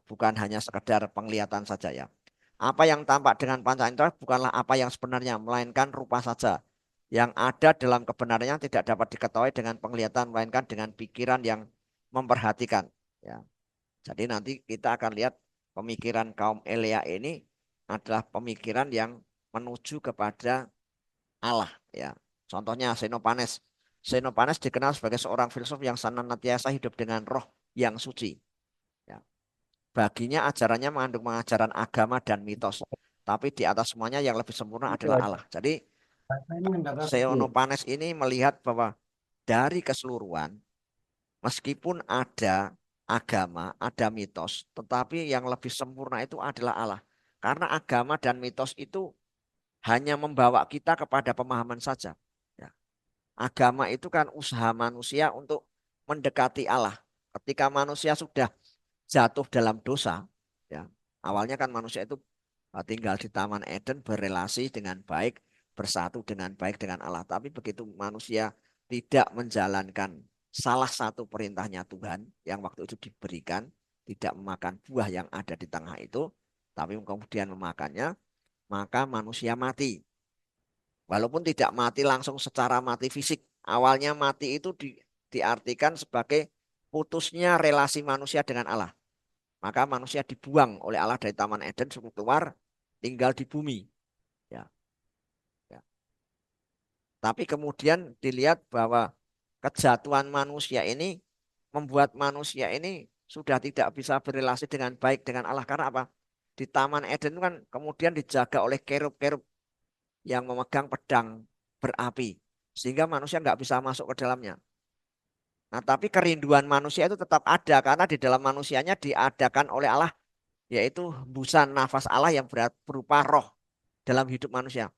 bukan hanya sekedar penglihatan saja ya. Apa yang tampak dengan panca indera bukanlah apa yang sebenarnya, melainkan rupa saja. Yang ada dalam kebenarannya tidak dapat diketahui dengan penglihatan, melainkan dengan pikiran yang memperhatikan. Ya, jadi nanti kita akan lihat pemikiran kaum Elia ini adalah pemikiran yang menuju kepada Allah ya. Contohnya Xenopanes. Xenopanes dikenal sebagai seorang filsuf yang senantiasa hidup dengan roh yang suci. Ya. Baginya ajarannya mengandung pengajaran agama dan mitos. Tapi di atas semuanya yang lebih sempurna adalah Allah. Jadi Xenopanes ini melihat bahwa dari keseluruhan, meskipun ada agama, ada mitos, tetapi yang lebih sempurna itu adalah Allah. Karena agama dan mitos itu hanya membawa kita kepada pemahaman saja. Ya. Agama itu kan usaha manusia untuk mendekati Allah. Ketika manusia sudah jatuh dalam dosa, ya, awalnya kan manusia itu tinggal di Taman Eden berrelasi dengan baik, bersatu dengan baik dengan Allah. Tapi begitu manusia tidak menjalankan salah satu perintahnya Tuhan yang waktu itu diberikan, tidak memakan buah yang ada di tengah itu, tapi kemudian memakannya, maka manusia mati. Walaupun tidak mati langsung secara mati fisik. Awalnya mati itu diartikan sebagai putusnya relasi manusia dengan Allah. Maka manusia dibuang oleh Allah dari Taman Eden suruh keluar tinggal di bumi. Ya, ya. Tapi kemudian dilihat bahwa kejatuhan manusia ini membuat manusia ini sudah tidak bisa berrelasi dengan baik dengan Allah. Karena apa? Di Taman Eden kan kemudian dijaga oleh kerub-kerub yang memegang pedang berapi. Sehingga manusia nggak bisa masuk ke dalamnya. Nah, tapi kerinduan manusia itu tetap ada karena di dalam manusianya diadakan oleh Allah, yaitu hembusan nafas Allah yang berupa roh dalam hidup manusia.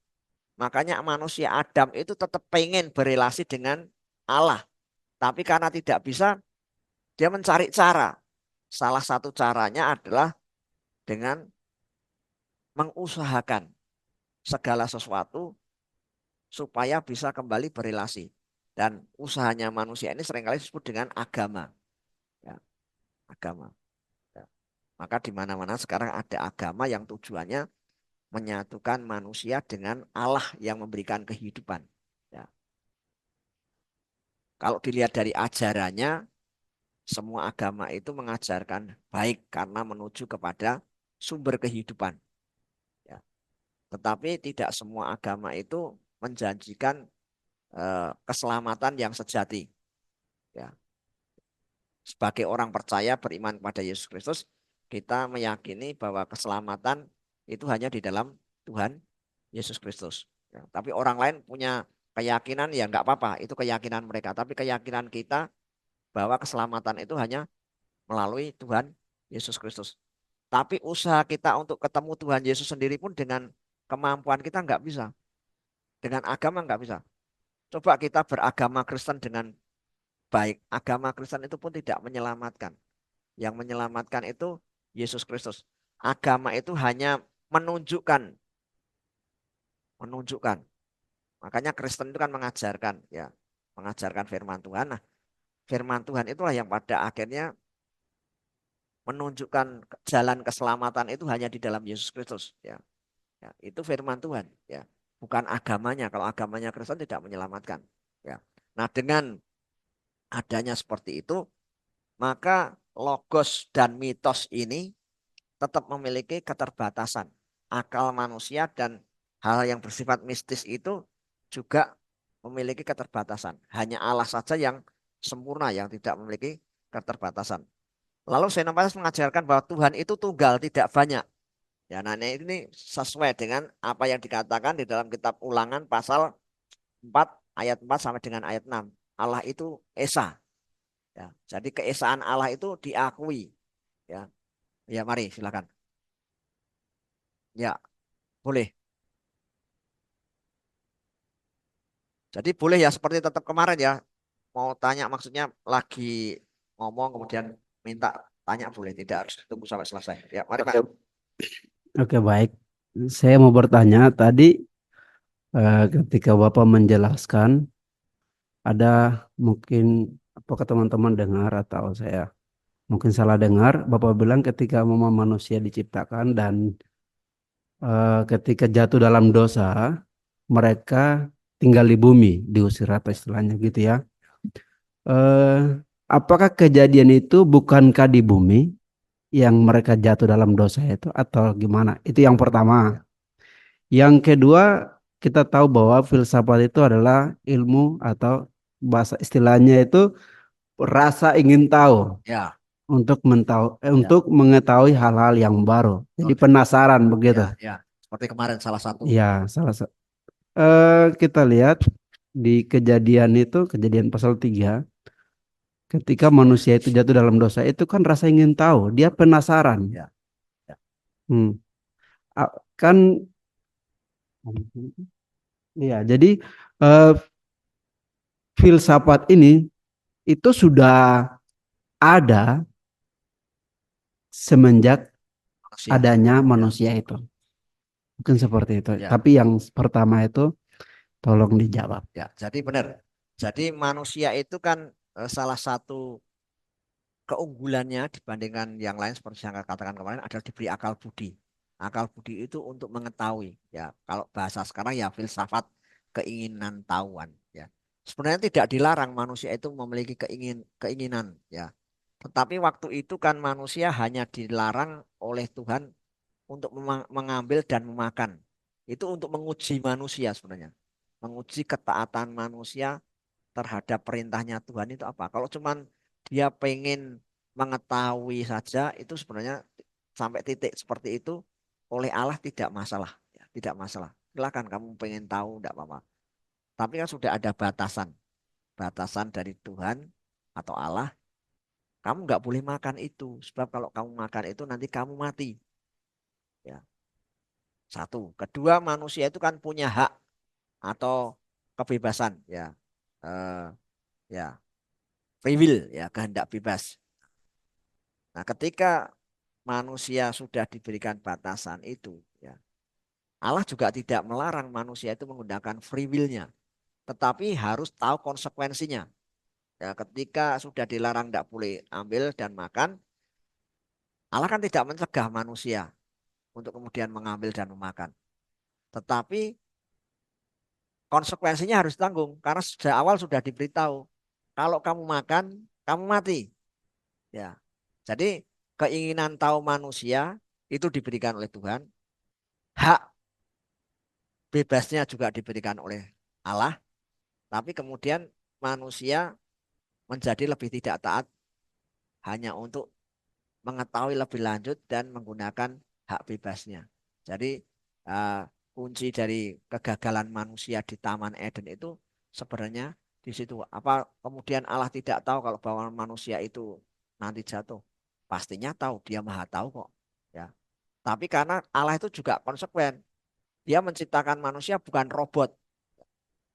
Makanya manusia Adam itu tetap pengen berelasi dengan Allah. Tapi karena tidak bisa, dia mencari cara. Salah satu caranya adalah dengan mengusahakan segala sesuatu supaya bisa kembali berelasi. Dan usahanya manusia ini seringkali disebut dengan agama. Ya, agama. Ya. Maka di mana-mana sekarang ada agama yang tujuannya menyatukan manusia dengan Allah yang memberikan kehidupan. Ya. Kalau dilihat dari ajarannya, semua agama itu mengajarkan baik karena menuju kepada sumber kehidupan. Ya. Tetapi tidak semua agama itu menjanjikan keselamatan yang sejati. Ya. Sebagai orang percaya beriman kepada Yesus Kristus, kita meyakini bahwa keselamatan itu hanya di dalam Tuhan Yesus Kristus. Ya, tapi orang lain punya keyakinan ya nggak apa-apa, itu keyakinan mereka. Tapi keyakinan kita bahwa keselamatan itu hanya melalui Tuhan Yesus Kristus. Tapi usaha kita untuk ketemu Tuhan Yesus sendiri pun dengan kemampuan kita nggak bisa. Dengan agama nggak bisa. Coba kita beragama Kristen dengan baik. Agama Kristen itu pun tidak menyelamatkan. Yang menyelamatkan itu Yesus Kristus. Agama itu hanya menunjukkan, menunjukkan. Makanya Kristen itu kan mengajarkan, ya, mengajarkan firman Tuhan. Nah, firman Tuhan itulah yang pada akhirnya menunjukkan jalan keselamatan itu hanya di dalam Yesus Kristus. Ya, ya, itu firman Tuhan. Ya, bukan agamanya. Kalau agamanya Kristen tidak menyelamatkan. Ya. Nah, dengan adanya seperti itu, maka logos dan mitos ini tetap memiliki keterbatasan. Akal manusia dan hal yang bersifat mistis itu juga memiliki keterbatasan. Hanya Allah saja yang sempurna, yang tidak memiliki keterbatasan. Lalu Xenophas mengajarkan bahwa Tuhan itu tunggal, tidak banyak. Ya, nah ini sesuai dengan apa yang dikatakan di dalam kitab Ulangan pasal 4 ayat 4 sampai dengan ayat 6. Allah itu Esa. Ya, jadi keesaan Allah itu diakui. Ya, ya mari silakan. Ya, boleh. Jadi boleh ya seperti tetap kemarin ya. Mau tanya maksudnya lagi ngomong kemudian minta tanya boleh. Tidak harus tunggu sampai selesai. Ya, mari Pak. Oke, baik. Saya mau bertanya tadi ketika Bapak menjelaskan ada mungkin apakah teman-teman dengar atau saya mungkin salah dengar, Bapak bilang ketika manusia diciptakan dan ketika jatuh dalam dosa mereka tinggal di bumi, diusir atau istilahnya gitu ya. Eh, apakah kejadian itu bukankah di bumi yang mereka jatuh dalam dosa itu atau gimana? Itu yang pertama. Yang kedua, kita tahu bahwa filsafat itu adalah ilmu atau bahasa istilahnya itu rasa ingin tahu Ya, ya. untuk mengetahui hal-hal yang baru. Jadi Oke. penasaran Ya, begitu. ya. Seperti kemarin salah satu. Ya, kita lihat di kejadian itu, kejadian pasal 3 ketika manusia itu jatuh dalam dosa itu kan rasa ingin tahu, dia penasaran. Ya, ya. Hmm. Kan Iya, jadi eh, filsafat ini itu sudah ada semenjak Manusia. adanya Ya, manusia itu. Mungkin seperti itu. ya, Tapi yang pertama itu tolong dijawab. ya. Jadi benar. Jadi manusia itu kan salah satu keunggulannya dibandingkan yang lain seperti yang saya katakan kemarin adalah diberi akal budi. Akal budi itu untuk mengetahui. Ya, kalau bahasa sekarang ya filsafat keinginan tahuan. Ya, sebenarnya tidak dilarang manusia itu memiliki keinginan. Ya, tetapi waktu itu kan manusia hanya dilarang oleh Tuhan untuk mengambil dan memakan. Itu untuk menguji manusia sebenarnya. Menguji ketaatan manusia terhadap perintahnya Tuhan itu apa. Kalau cuman dia pengen mengetahui saja itu sebenarnya sampai titik seperti itu oleh Allah tidak masalah. Ya, tidak masalah. Silakan kamu pengen tahu tidak apa-apa. Tapi kan sudah ada batasan. Batasan dari Tuhan atau Allah. Kamu nggak boleh makan itu. Sebab kalau kamu makan itu nanti kamu mati. Ya, satu. Kedua, manusia itu kan punya hak atau kebebasan. Ya, eh, ya, free will, ya, kehendak bebas. Nah, ketika manusia sudah diberikan batasan itu, ya, Allah juga tidak melarang manusia itu menggunakan free will-nya, tetapi harus tahu konsekuensinya. Ya, ketika sudah dilarang tidak boleh ambil dan makan, Allah kan tidak mencegah manusia untuk kemudian mengambil dan memakan. Tetapi konsekuensinya harus tanggung karena sejak awal sudah diberitahu kalau kamu makan kamu mati ya. Jadi keinginan tahu manusia itu diberikan oleh Tuhan, hak bebasnya juga diberikan oleh Allah, tapi kemudian manusia menjadi lebih tidak taat hanya untuk mengetahui lebih lanjut dan menggunakan hak bebasnya. Jadi eh, kunci dari kegagalan manusia di Taman Eden itu sebenarnya di situ. Apa kemudian Allah tidak tahu kalau bahwa manusia itu nanti jatuh? Pastinya tahu, dia maha tahu kok. Ya. Tapi karena Allah itu juga konsekuen, dia menciptakan manusia bukan robot.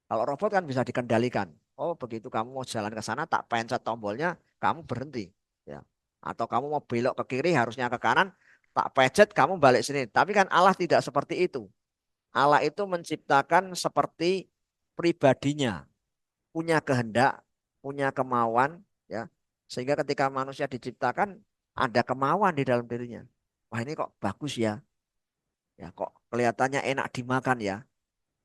Kalau robot kan bisa dikendalikan. Oh, begitu kamu mau jalan ke sana, tak pencet tombolnya, kamu berhenti. Ya. Atau kamu mau belok ke kiri, harusnya ke kanan, tak pencet, kamu balik sini. Tapi kan Allah tidak seperti itu. Allah itu menciptakan seperti pribadinya, punya kehendak, punya kemauan, ya. Sehingga ketika manusia diciptakan, ada kemauan di dalam dirinya. Wah ini kok bagus ya, ya kok kelihatannya enak dimakan ya.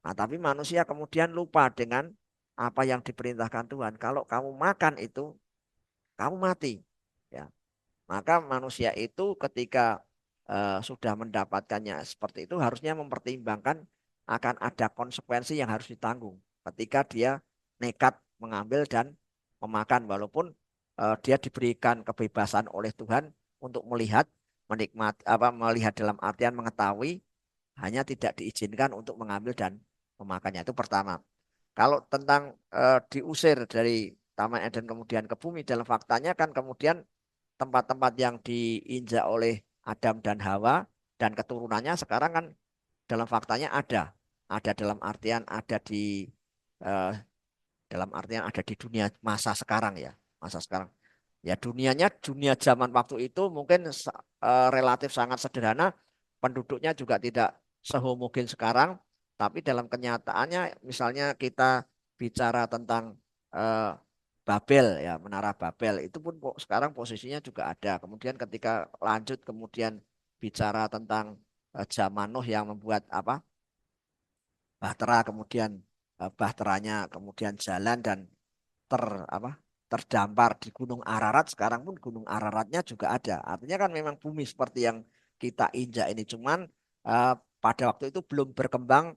Nah, tapi manusia kemudian lupa dengan apa yang diperintahkan Tuhan. Kalau kamu makan itu, kamu mati. Ya, maka manusia itu ketika sudah mendapatkannya seperti itu harusnya mempertimbangkan akan ada konsekuensi yang harus ditanggung ketika dia nekat mengambil dan memakan walaupun dia diberikan kebebasan oleh Tuhan untuk melihat, menikmati apa melihat dalam artian mengetahui hanya tidak diizinkan untuk mengambil dan memakannya. Itu pertama. Kalau tentang diusir dari Taman Eden kemudian ke bumi dalam faktanya kan kemudian tempat-tempat yang diinjak oleh Adam dan Hawa dan keturunannya sekarang kan dalam faktanya ada dalam artian ada di eh, dalam artian ada di dunia masa sekarang ya, masa sekarang. Ya dunianya dunia zaman waktu itu mungkin relatif sangat sederhana, penduduknya juga tidak sehomogen sekarang, tapi dalam kenyataannya misalnya kita bicara tentang eh, Babel ya, Menara Babel itu pun sekarang posisinya juga ada. Kemudian ketika lanjut kemudian bicara tentang zaman Nuh yang membuat apa? Bahtera kemudian bahteranya kemudian jalan dan ter apa terdampar di Gunung Ararat sekarang pun Gunung Araratnya juga ada artinya kan memang bumi seperti yang kita injak ini cuman eh, pada waktu itu belum berkembang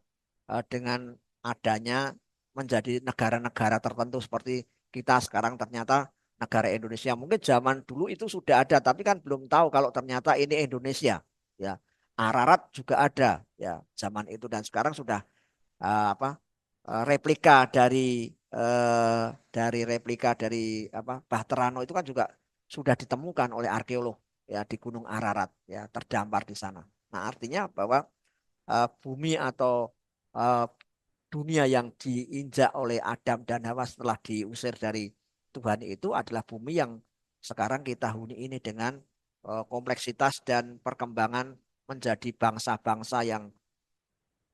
dengan adanya menjadi negara-negara tertentu seperti kita sekarang ternyata negara Indonesia mungkin zaman dulu itu sudah ada tapi kan belum tahu kalau ternyata ini Indonesia ya Ararat juga ada ya zaman itu dan sekarang sudah apa replika dari apa Bahterano itu kan juga sudah ditemukan oleh arkeolog ya di Gunung Ararat ya terdampar di sana. Nah, artinya bahwa bumi atau eh, dunia yang diinjak oleh Adam dan Hawa setelah diusir dari Tuhan itu adalah bumi yang sekarang kita huni ini dengan kompleksitas dan perkembangan menjadi bangsa-bangsa yang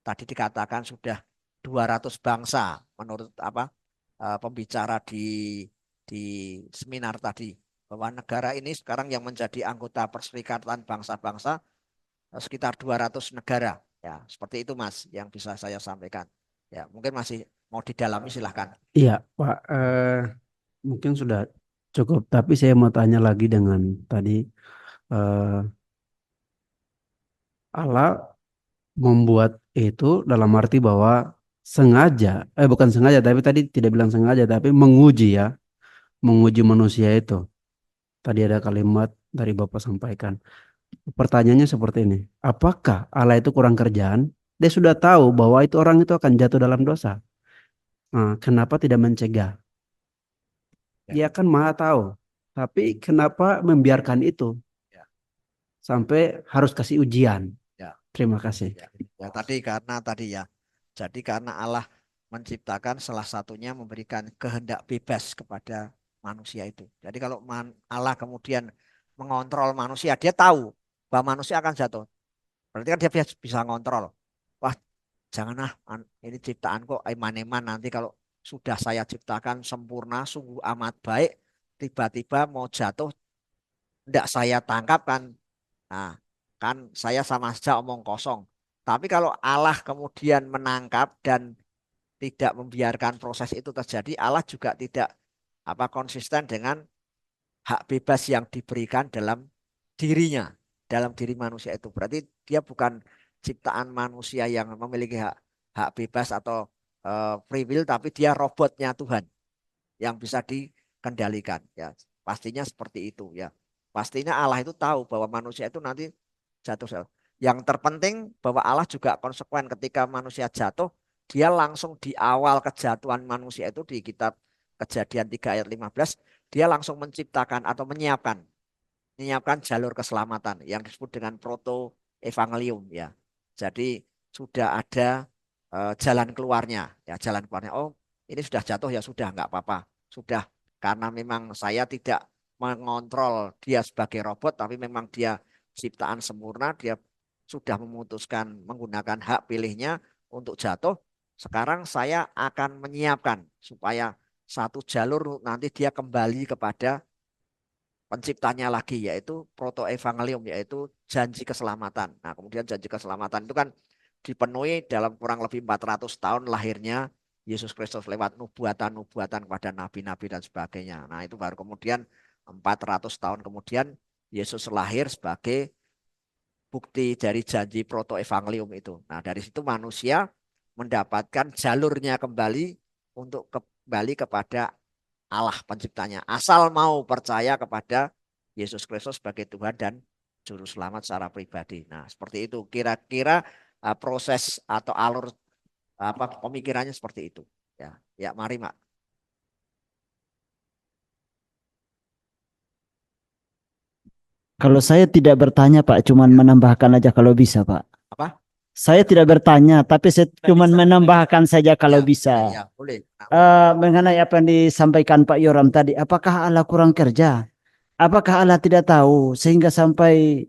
tadi dikatakan sudah 200 bangsa menurut apa pembicara di seminar tadi, bahwa negara ini sekarang yang menjadi anggota Perserikatan Bangsa-Bangsa sekitar 200 negara. Ya, seperti itu Mas yang bisa saya sampaikan. Ya, mungkin masih mau didalami silahkan. Iya, Pak. Mungkin sudah cukup. Tapi saya mau tanya lagi dengan tadi eh, Allah membuat itu dalam arti bahwa sengaja, bukan sengaja, tapi tadi tidak bilang sengaja, tapi menguji ya, menguji manusia itu. Tadi ada kalimat dari Bapak sampaikan. Pertanyaannya seperti ini, apakah Allah itu kurang kerjaan? Dia sudah tahu bahwa itu orang itu akan jatuh dalam dosa. Nah, kenapa tidak mencegah? Ya, Dia kan maha tahu. Tapi kenapa membiarkan itu ya, sampai harus kasih ujian? ya, Terima kasih. ya. Ya, tadi ya. Jadi karena Allah menciptakan salah satunya memberikan kehendak bebas kepada manusia itu. Jadi kalau Allah kemudian mengontrol manusia, dia tahu bahwa manusia akan jatuh. Berarti kan dia bisa ngontrol. Wah, janganlah ini ciptaan kok eman-eman, nanti kalau sudah saya ciptakan sempurna, sungguh amat baik, tiba-tiba mau jatuh, tidak saya tangkap kan. Nah, kan saya sama saja omong kosong. Tapi kalau Allah kemudian menangkap dan tidak membiarkan proses itu terjadi, Allah juga tidak konsisten dengan hak bebas yang diberikan dalam dirinya, dalam diri manusia itu. Berarti dia bukan ciptaan manusia yang memiliki hak bebas atau free will, tapi dia robotnya Tuhan yang bisa dikendalikan. Ya, pastinya seperti itu ya. Pastinya Allah itu tahu bahwa manusia itu nanti jatuh. Yang terpenting bahwa Allah juga konsekuen ketika manusia jatuh, dia langsung di awal kejatuhan manusia itu di kitab Kejadian 3 ayat 15, dia langsung menciptakan atau menyiapkan jalur keselamatan yang disebut dengan proto evangelium ya. Jadi sudah ada jalan keluarnya ya, jalan keluarnya. Oh, ini sudah jatuh ya sudah nggak apa-apa. Sudah, karena memang saya tidak mengontrol dia sebagai robot, tapi memang dia ciptaan sempurna, dia sudah memutuskan menggunakan hak pilihnya untuk jatuh. Sekarang saya akan menyiapkan supaya satu jalur nanti dia kembali kepada penciptanya lagi, yaitu proto evangelium, yaitu janji keselamatan. Nah, kemudian janji keselamatan itu kan dipenuhi dalam kurang lebih 400 tahun lahirnya Yesus Kristus lewat nubuatan-nubuatan kepada nabi-nabi dan sebagainya. Nah, itu baru kemudian 400 tahun kemudian Yesus lahir sebagai bukti dari janji proto evangelium itu. Nah, dari situ manusia mendapatkan jalurnya kembali untuk kembali kepada Allah penciptanya. Asal mau percaya kepada Yesus Kristus sebagai Tuhan dan Juru Selamat secara pribadi. Nah, seperti itu. Kira-kira proses atau alur pemikirannya seperti itu. Ya, ya mari Mak. Kalau saya tidak bertanya, Pak, cuman Ya, menambahkan aja kalau bisa, Pak. apa? Saya tidak bertanya, tapi saya Tidak cuman bisa. menambahkan saja Ya, kalau ya, bisa. ya, boleh. Nah, boleh. Mengenai apa yang disampaikan Pak Yoram tadi, apakah Allah kurang kerja? Apakah Allah tidak tahu sehingga sampai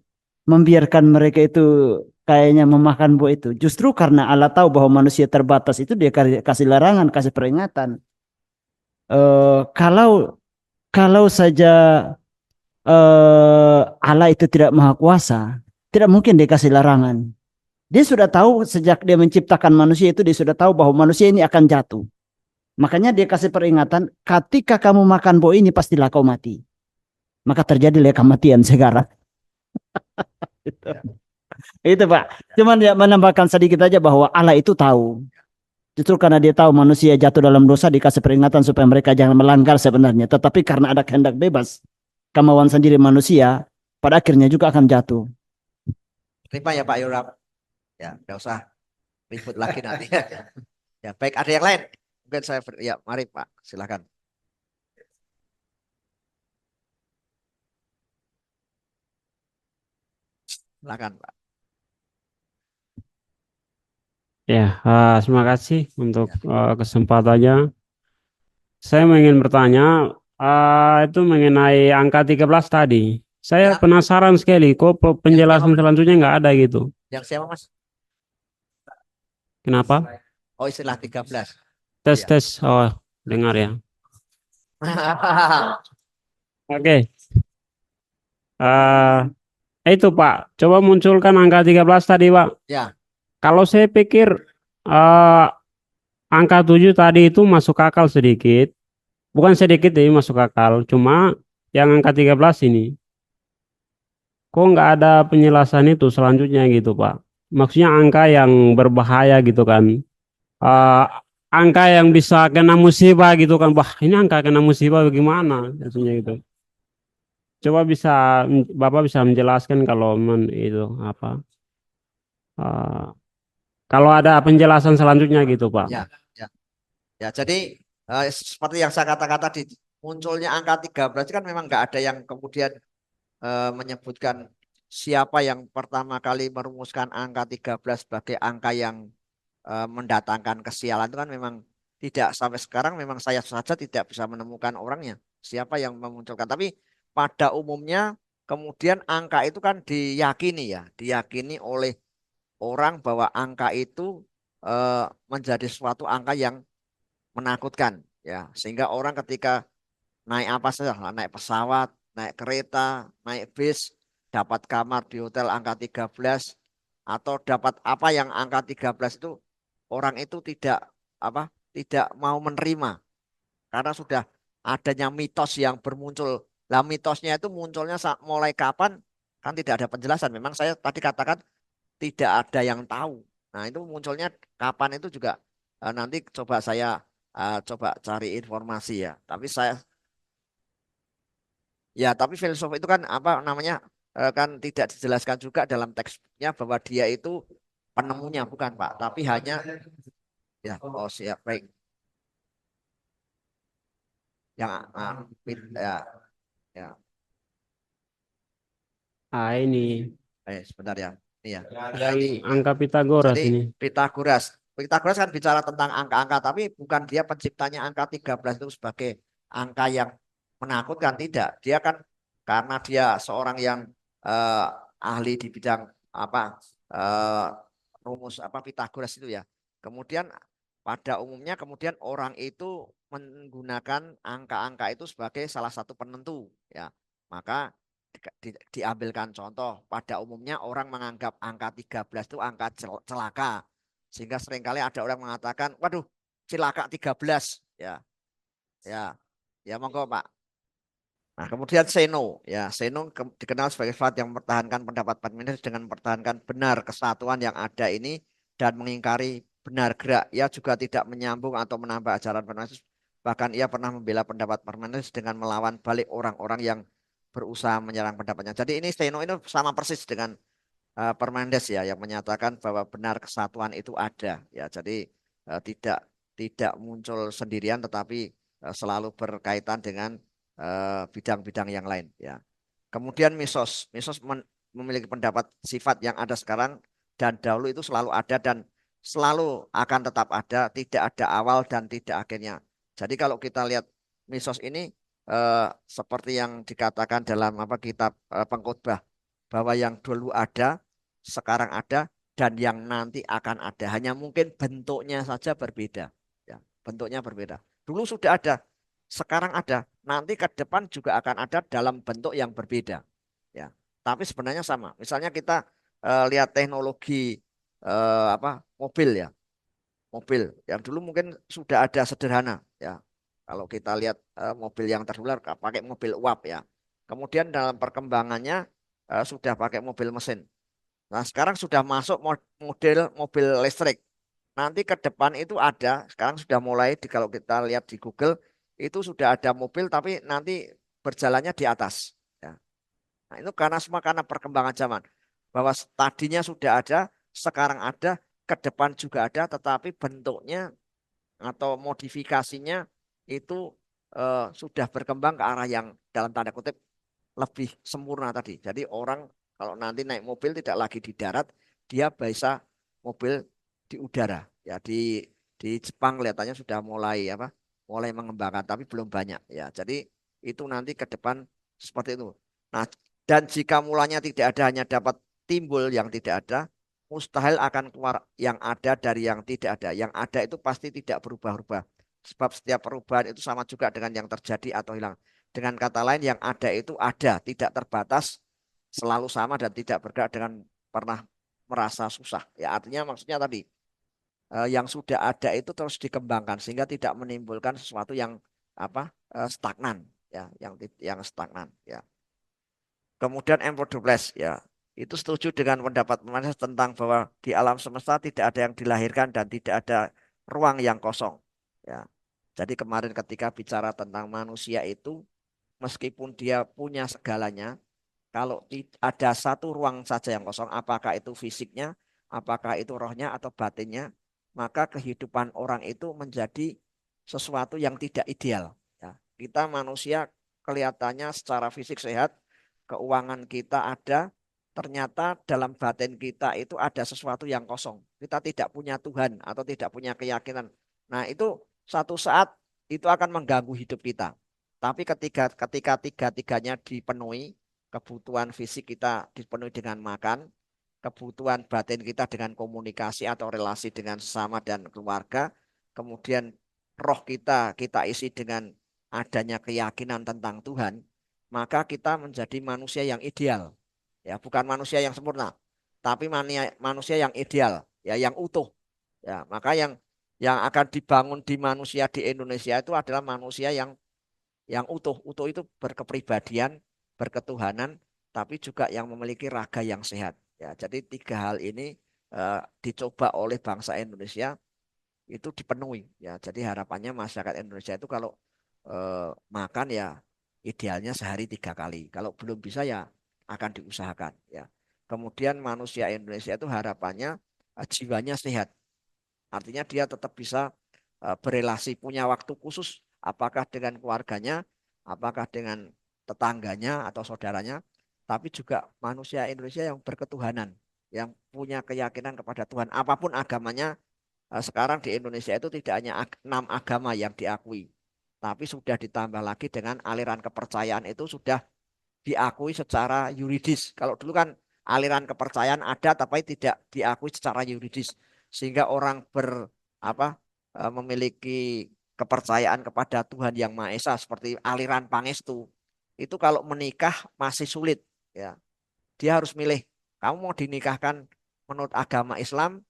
membiarkan mereka itu kayaknya memakan buah itu? Justru karena Allah tahu bahwa manusia terbatas itu dia kasih larangan, kasih peringatan. Kalau kalau saja Allah itu tidak maha kuasa, tidak mungkin dia kasih larangan. Dia sudah tahu sejak dia menciptakan manusia itu, dia sudah tahu bahwa manusia ini akan jatuh. Makanya dia kasih peringatan, ketika kamu makan buah ini pastilah kau mati. Maka terjadilah kematian sekarang. Itu, Ya, itu Pak. Cuman ya menambahkan sedikit aja bahwa Allah itu tahu. Justru karena dia tahu manusia jatuh dalam dosa dikasih peringatan supaya mereka jangan melanggar sebenarnya. Tetapi karena ada kehendak bebas, kemauan sendiri manusia, pada akhirnya juga akan jatuh. terima ya Pak Yoram. Ya, nggak usah ribut lagi nanti. Ya, baik. Ada yang lain? Mungkin ya, mari Pak. Silakan. Silakan Pak. Ya, terima kasih untuk Ya. kesempatannya. Saya ingin bertanya itu mengenai angka 13 tadi. Saya Ya, penasaran sekali, kok yang siapa penjelasan Mas? selanjutnya nggak ada gitu. Yang siapa Mas? Kenapa? Oh, istilah 13. Oh Tes ya. tes. Oh, dengar ya. Oke. eh itu Pak, coba munculkan angka 13 tadi Pak. Ya, Kalau saya pikir eh angka 7 tadi itu masuk akal sedikit. Bukan sedikit ini masuk akal. Cuma yang angka 13 ini, kok nggak ada penjelasan itu selanjutnya gitu Pak. Maksudnya angka yang berbahaya gitu kan. eh Angka yang bisa kena musibah gitu kan. Wah, ini angka kena musibah bagaimana? Maksudnya gitu. Coba bisa Bapak bisa menjelaskan kalau itu apa? eh, Kalau ada penjelasan selanjutnya gitu, Pak. ya, ya. Ya, jadi seperti yang saya katakan tadi, munculnya angka 13 kan memang nggak ada yang kemudian menyebutkan siapa yang pertama kali merumuskan angka 13 sebagai angka yang mendatangkan kesialan itu kan memang tidak sampai sekarang memang saya saja tidak bisa menemukan orangnya siapa yang memunculkan. Tapi pada umumnya kemudian angka itu kan diyakini ya, diyakini oleh orang bahwa angka itu menjadi suatu angka yang menakutkan ya, sehingga orang ketika naik apa saja, naik pesawat, naik kereta, naik bis, dapat kamar di hotel angka 13 atau dapat apa yang angka 13 itu, orang itu tidak apa, tidak mau menerima karena sudah adanya mitos yang bermuncul. Lah mitosnya itu munculnya mulai kapan kan tidak ada penjelasan. Memang saya tadi katakan tidak ada yang tahu. Nah, itu munculnya kapan itu juga nanti coba saya coba cari informasi ya. Tapi saya ya, tapi filsuf itu kan apa namanya, kan tidak dijelaskan juga dalam teksnya bahwa dia itu penemunya bukan Pak, tapi hanya ya, oh siap baik, yang ya, ya, Ini sebentar ya, ini ya. Nah, yang ini angka Pitagoras jadi ini. Pitagoras, Pitagoras kan bicara tentang angka-angka, tapi bukan dia penciptanya angka 13 itu sebagai angka yang menakutkan, tidak. Dia kan karena dia seorang yang eh, ahli di bidang apa, eh, rumus apa Pitagoras itu ya. Kemudian pada umumnya kemudian orang itu menggunakan angka-angka itu sebagai salah satu penentu ya. Maka diambilkan contoh, pada umumnya orang menganggap angka 13 itu angka celaka. Sehingga seringkali ada orang mengatakan, waduh, cilaka 13 ya. Ya. Ya monggo Pak. Nah, kemudian Seno, ya Seno dikenal sebagai filsuf yang mempertahankan pendapat Parmenides dengan mempertahankan benar kesatuan yang ada ini dan mengingkari benar gerak. Ia juga tidak menyambung atau menambah ajaran Parmenides. Bahkan ia pernah membela pendapat Parmenides dengan melawan balik orang-orang yang berusaha menyerang pendapatnya. Jadi ini Seno ini sama persis dengan Parmenides ya, yang menyatakan bahwa benar kesatuan itu ada. Ya, jadi tidak tidak muncul sendirian, tetapi selalu berkaitan dengan bidang-bidang yang lain ya. Kemudian Misos memiliki pendapat sifat yang ada sekarang dan dahulu itu selalu ada dan selalu akan tetap ada, tidak ada awal dan tidak akhirnya. Jadi kalau kita lihat Misos ini seperti yang dikatakan dalam apa kitab Pengkhotbah, bahwa yang dulu ada, sekarang ada, dan yang nanti akan ada. Hanya mungkin bentuknya saja berbeda. Ya, bentuknya berbeda. Dulu sudah ada, sekarang ada, nanti ke depan juga akan ada dalam bentuk yang berbeda. Ya, tapi sebenarnya sama. Misalnya kita lihat teknologi apa mobil ya, mobil yang dulu mungkin sudah ada sederhana ya. Kalau kita lihat mobil yang tertular pakai mobil uap ya. Kemudian dalam perkembangannya sudah pakai mobil mesin. Nah, sekarang sudah masuk model mobil listrik. Nanti ke depan itu ada, sekarang sudah mulai kalau kita lihat di Google itu sudah ada mobil tapi nanti berjalannya di atas. Ya. Nah, itu karena semua karena perkembangan zaman. Bahwa tadinya sudah ada, sekarang ada, ke depan juga ada, tetapi bentuknya atau modifikasinya itu sudah berkembang ke arah yang dalam tanda kutip lebih sempurna tadi. Jadi orang kalau nanti naik mobil tidak lagi di darat, dia bisa mobil di udara. Ya di Jepang kelihatannya sudah mulai mengembangkan, tapi belum banyak. Ya, jadi itu nanti ke depan seperti itu. Nah, dan jika mulanya tidak ada, hanya dapat timbul yang tidak ada, mustahil akan keluar yang ada dari yang tidak ada. Yang ada itu pasti tidak berubah-ubah. Sebab setiap perubahan itu sama juga dengan yang terjadi atau hilang. Dengan kata lain, yang ada itu ada, tidak terbatas, selalu sama dan tidak bergerak dengan pernah merasa susah. Ya, artinya maksudnya tadi yang sudah ada itu terus dikembangkan sehingga tidak menimbulkan sesuatu yang stagnan, ya, yang stagnan, ya. Kemudian Empedokles, ya, itu setuju dengan pendapat Parmenides tentang bahwa di alam semesta tidak ada yang dilahirkan dan tidak ada ruang yang kosong, ya. Jadi kemarin ketika bicara tentang manusia itu, meskipun dia punya segalanya, kalau ada satu ruang saja yang kosong, apakah itu fisiknya, apakah itu rohnya atau batinnya, maka kehidupan orang itu menjadi sesuatu yang tidak ideal. Ya, kita manusia kelihatannya secara fisik sehat, keuangan kita ada, ternyata dalam batin kita itu ada sesuatu yang kosong. Kita tidak punya Tuhan atau tidak punya keyakinan. Nah, itu satu saat itu akan mengganggu hidup kita. Tapi ketika tiga-tiganya dipenuhi, kebutuhan fisik kita dipenuhi dengan makan, kebutuhan batin kita dengan komunikasi atau relasi dengan sesama dan keluarga, kemudian roh kita isi dengan adanya keyakinan tentang Tuhan, maka kita menjadi manusia yang ideal. Ya, bukan manusia yang sempurna, tapi manusia yang ideal, ya, yang utuh. Ya, maka yang akan dibangun di manusia di Indonesia itu adalah manusia yang utuh. Utuh itu berkepribadian, berketuhanan, tapi juga yang memiliki raga yang sehat. Ya, jadi tiga hal ini dicoba oleh bangsa Indonesia itu dipenuhi. Ya, jadi harapannya masyarakat Indonesia itu kalau makan ya idealnya sehari 3 kali. Kalau belum bisa ya akan diusahakan. Ya. Kemudian manusia Indonesia itu harapannya jiwanya sehat. Artinya dia tetap bisa berelasi, punya waktu khusus, apakah dengan keluarganya, apakah dengan tetangganya atau saudaranya, tapi juga manusia Indonesia yang berketuhanan, yang punya keyakinan kepada Tuhan. Apapun agamanya, sekarang di Indonesia itu tidak hanya 6 agama yang diakui, tapi sudah ditambah lagi dengan aliran kepercayaan itu sudah diakui secara yuridis. Kalau dulu kan aliran kepercayaan ada tapi tidak diakui secara yuridis. Sehingga orang memiliki kepercayaan kepada Tuhan Yang Maha Esa seperti aliran Pangestu. Itu kalau menikah masih sulit, ya. Dia harus milih, kamu mau dinikahkan menurut agama Islam,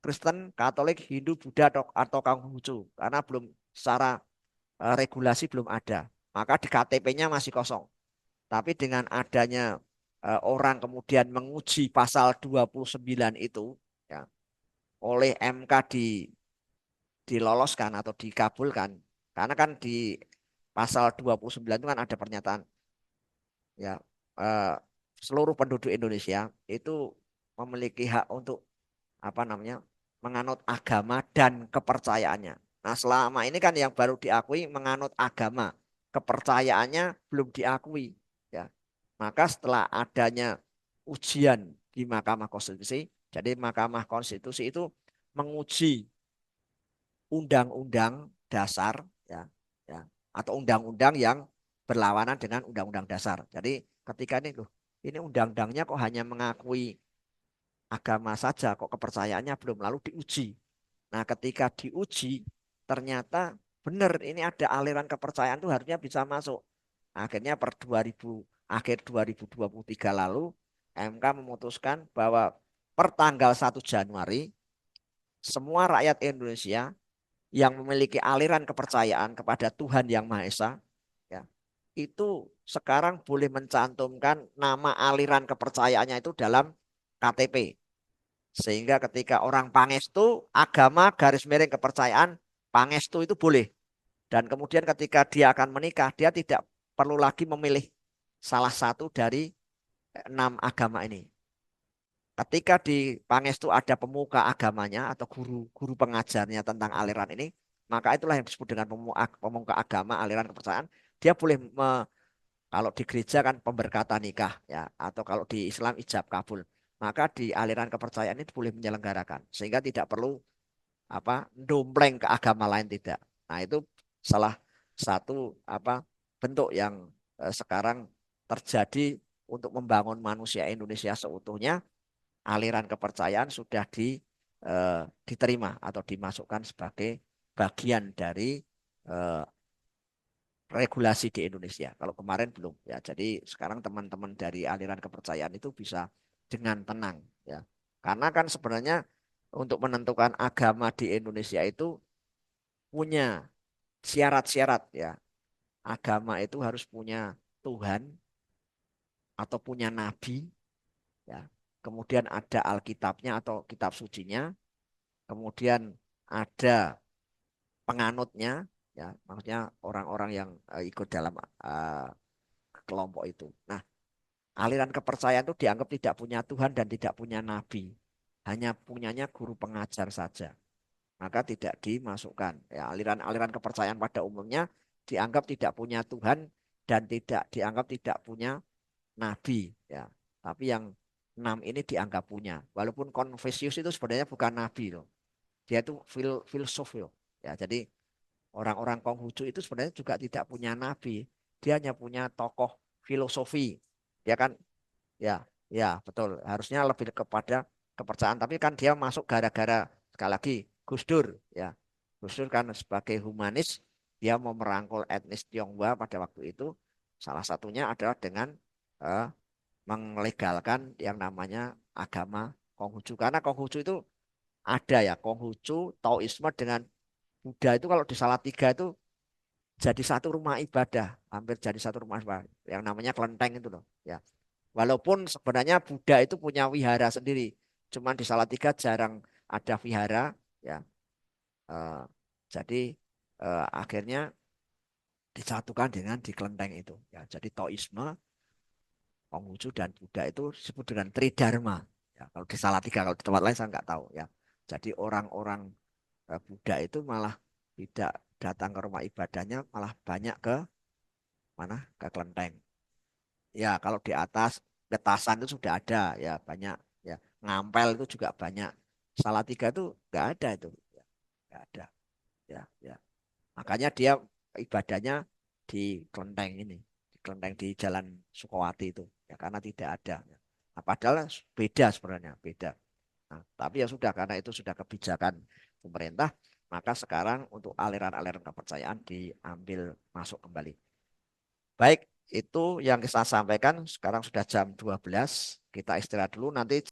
Kristen, Katolik, Hindu, Buddha atau Konghucu, karena belum secara regulasi belum ada. Maka di KTP-nya masih kosong. Tapi dengan adanya orang kemudian menguji pasal 29 itu, ya, oleh MK diloloskan atau dikabulkan. Karena kan di pasal 29 itu kan ada pernyataan, ya, eh, seluruh penduduk Indonesia itu memiliki hak untuk menganut agama dan kepercayaannya. Nah, selama ini kan yang baru diakui menganut agama, kepercayaannya belum diakui, ya. Maka setelah adanya ujian di Mahkamah Konstitusi, jadi Mahkamah Konstitusi itu menguji undang-undang dasar, ya, ya, atau undang-undang yang berlawanan dengan undang-undang dasar. Jadi ketika ini undang-undangnya kok hanya mengakui agama saja, kok kepercayaannya belum, lalu diuji. Nah, ketika diuji ternyata benar ini ada aliran kepercayaan itu harusnya bisa masuk. Akhirnya akhir 2023 lalu MK memutuskan bahwa per tanggal 1 Januari semua rakyat Indonesia yang memiliki aliran kepercayaan kepada Tuhan Yang Maha Esa, ya, itu sekarang boleh mencantumkan nama aliran kepercayaannya itu dalam KTP. Sehingga ketika orang Pangestu, agama garis miring kepercayaan, Pangestu itu boleh. Dan kemudian ketika dia akan menikah, dia tidak perlu lagi memilih salah satu dari 6 agama ini. Ketika di Pangestu ada pemuka agamanya atau guru pengajarnya tentang aliran ini, maka itulah yang disebut dengan pemuka agama aliran kepercayaan. Dia boleh kalau di gereja kan pemberkatan nikah, ya, atau kalau di Islam ijab kabul. maka di aliran kepercayaan itu boleh menyelenggarakan sehingga tidak perlu dompleng ke agama lain, tidak. Nah, itu salah satu bentuk yang sekarang terjadi untuk membangun manusia Indonesia seutuhnya. Aliran kepercayaan sudah diterima atau dimasukkan sebagai bagian dari eh, regulasi di Indonesia. Kalau kemarin belum ya. Jadi sekarang teman-teman dari aliran kepercayaan itu bisa dengan tenang ya. Karena kan sebenarnya untuk menentukan agama di Indonesia itu punya syarat-syarat ya. Agama itu harus punya Tuhan atau punya nabi ya. Kemudian ada Alkitabnya atau kitab sucinya, kemudian ada penganutnya ya, maksudnya orang-orang yang ikut dalam kelompok itu. Nah, aliran kepercayaan itu dianggap tidak punya Tuhan dan tidak punya nabi, hanya punyanya guru pengajar saja. Maka tidak dimasukkan. Ya, aliran-aliran kepercayaan pada umumnya dianggap tidak punya Tuhan dan tidak dianggap tidak punya nabi. Ya, tapi yang 6 ini dianggap punya. Walaupun Konfusius itu sebenarnya bukan nabi loh. Dia itu filsuf loh. Ya, jadi orang-orang Konghucu itu sebenarnya juga tidak punya nabi. Dia hanya punya tokoh filosofi. Dia kan ya, ya betul. Harusnya lebih kepada kepercayaan. Tapi kan dia masuk gara-gara sekali lagi Gus Dur. Ya, Gus Dur kan sebagai humanis dia mau merangkul etnis Tionghoa pada waktu itu. Salah satunya adalah dengan eh, melegalkan yang namanya agama Konghucu. Karena Konghucu itu ada ya, Konghucu, Taoisme dengan Buddha itu kalau di Salatiga itu jadi satu rumah ibadah, hampir jadi satu rumah ibadah. Yang namanya kelenteng itu loh. Ya, walaupun sebenarnya Buddha itu punya wihara sendiri, cuman di Salatiga jarang ada wihara, ya. Eh, jadi akhirnya disatukan dengan di kelenteng itu. Ya, jadi Taoisme, Konghucu dan Buddha itu disebut dengan Tridharma. Ya, kalau di Salatiga, kalau di tempat lain saya nggak tahu. Ya, jadi orang-orang Buddha itu malah tidak datang ke rumah ibadahnya, malah banyak ke mana? Ke kelenteng. Ya, kalau di atas getasan itu sudah ada ya banyak ya. Ngampel itu juga banyak. Salatiga itu nggak ada itu. Ya, nggak ada. Ya, ya. Makanya dia ibadahnya di kelenteng ini, di kelenteng di Jalan Sukowati itu. Ya, karena tidak ada. Ya. Nah, padahal beda sebenarnya, beda. Nah, tapi ya sudah karena itu sudah kebijakan pemerintah, maka sekarang untuk aliran-aliran kepercayaan diambil masuk kembali. Baik, itu yang kita sampaikan. Sekarang sudah jam 12. Kita istirahat dulu nanti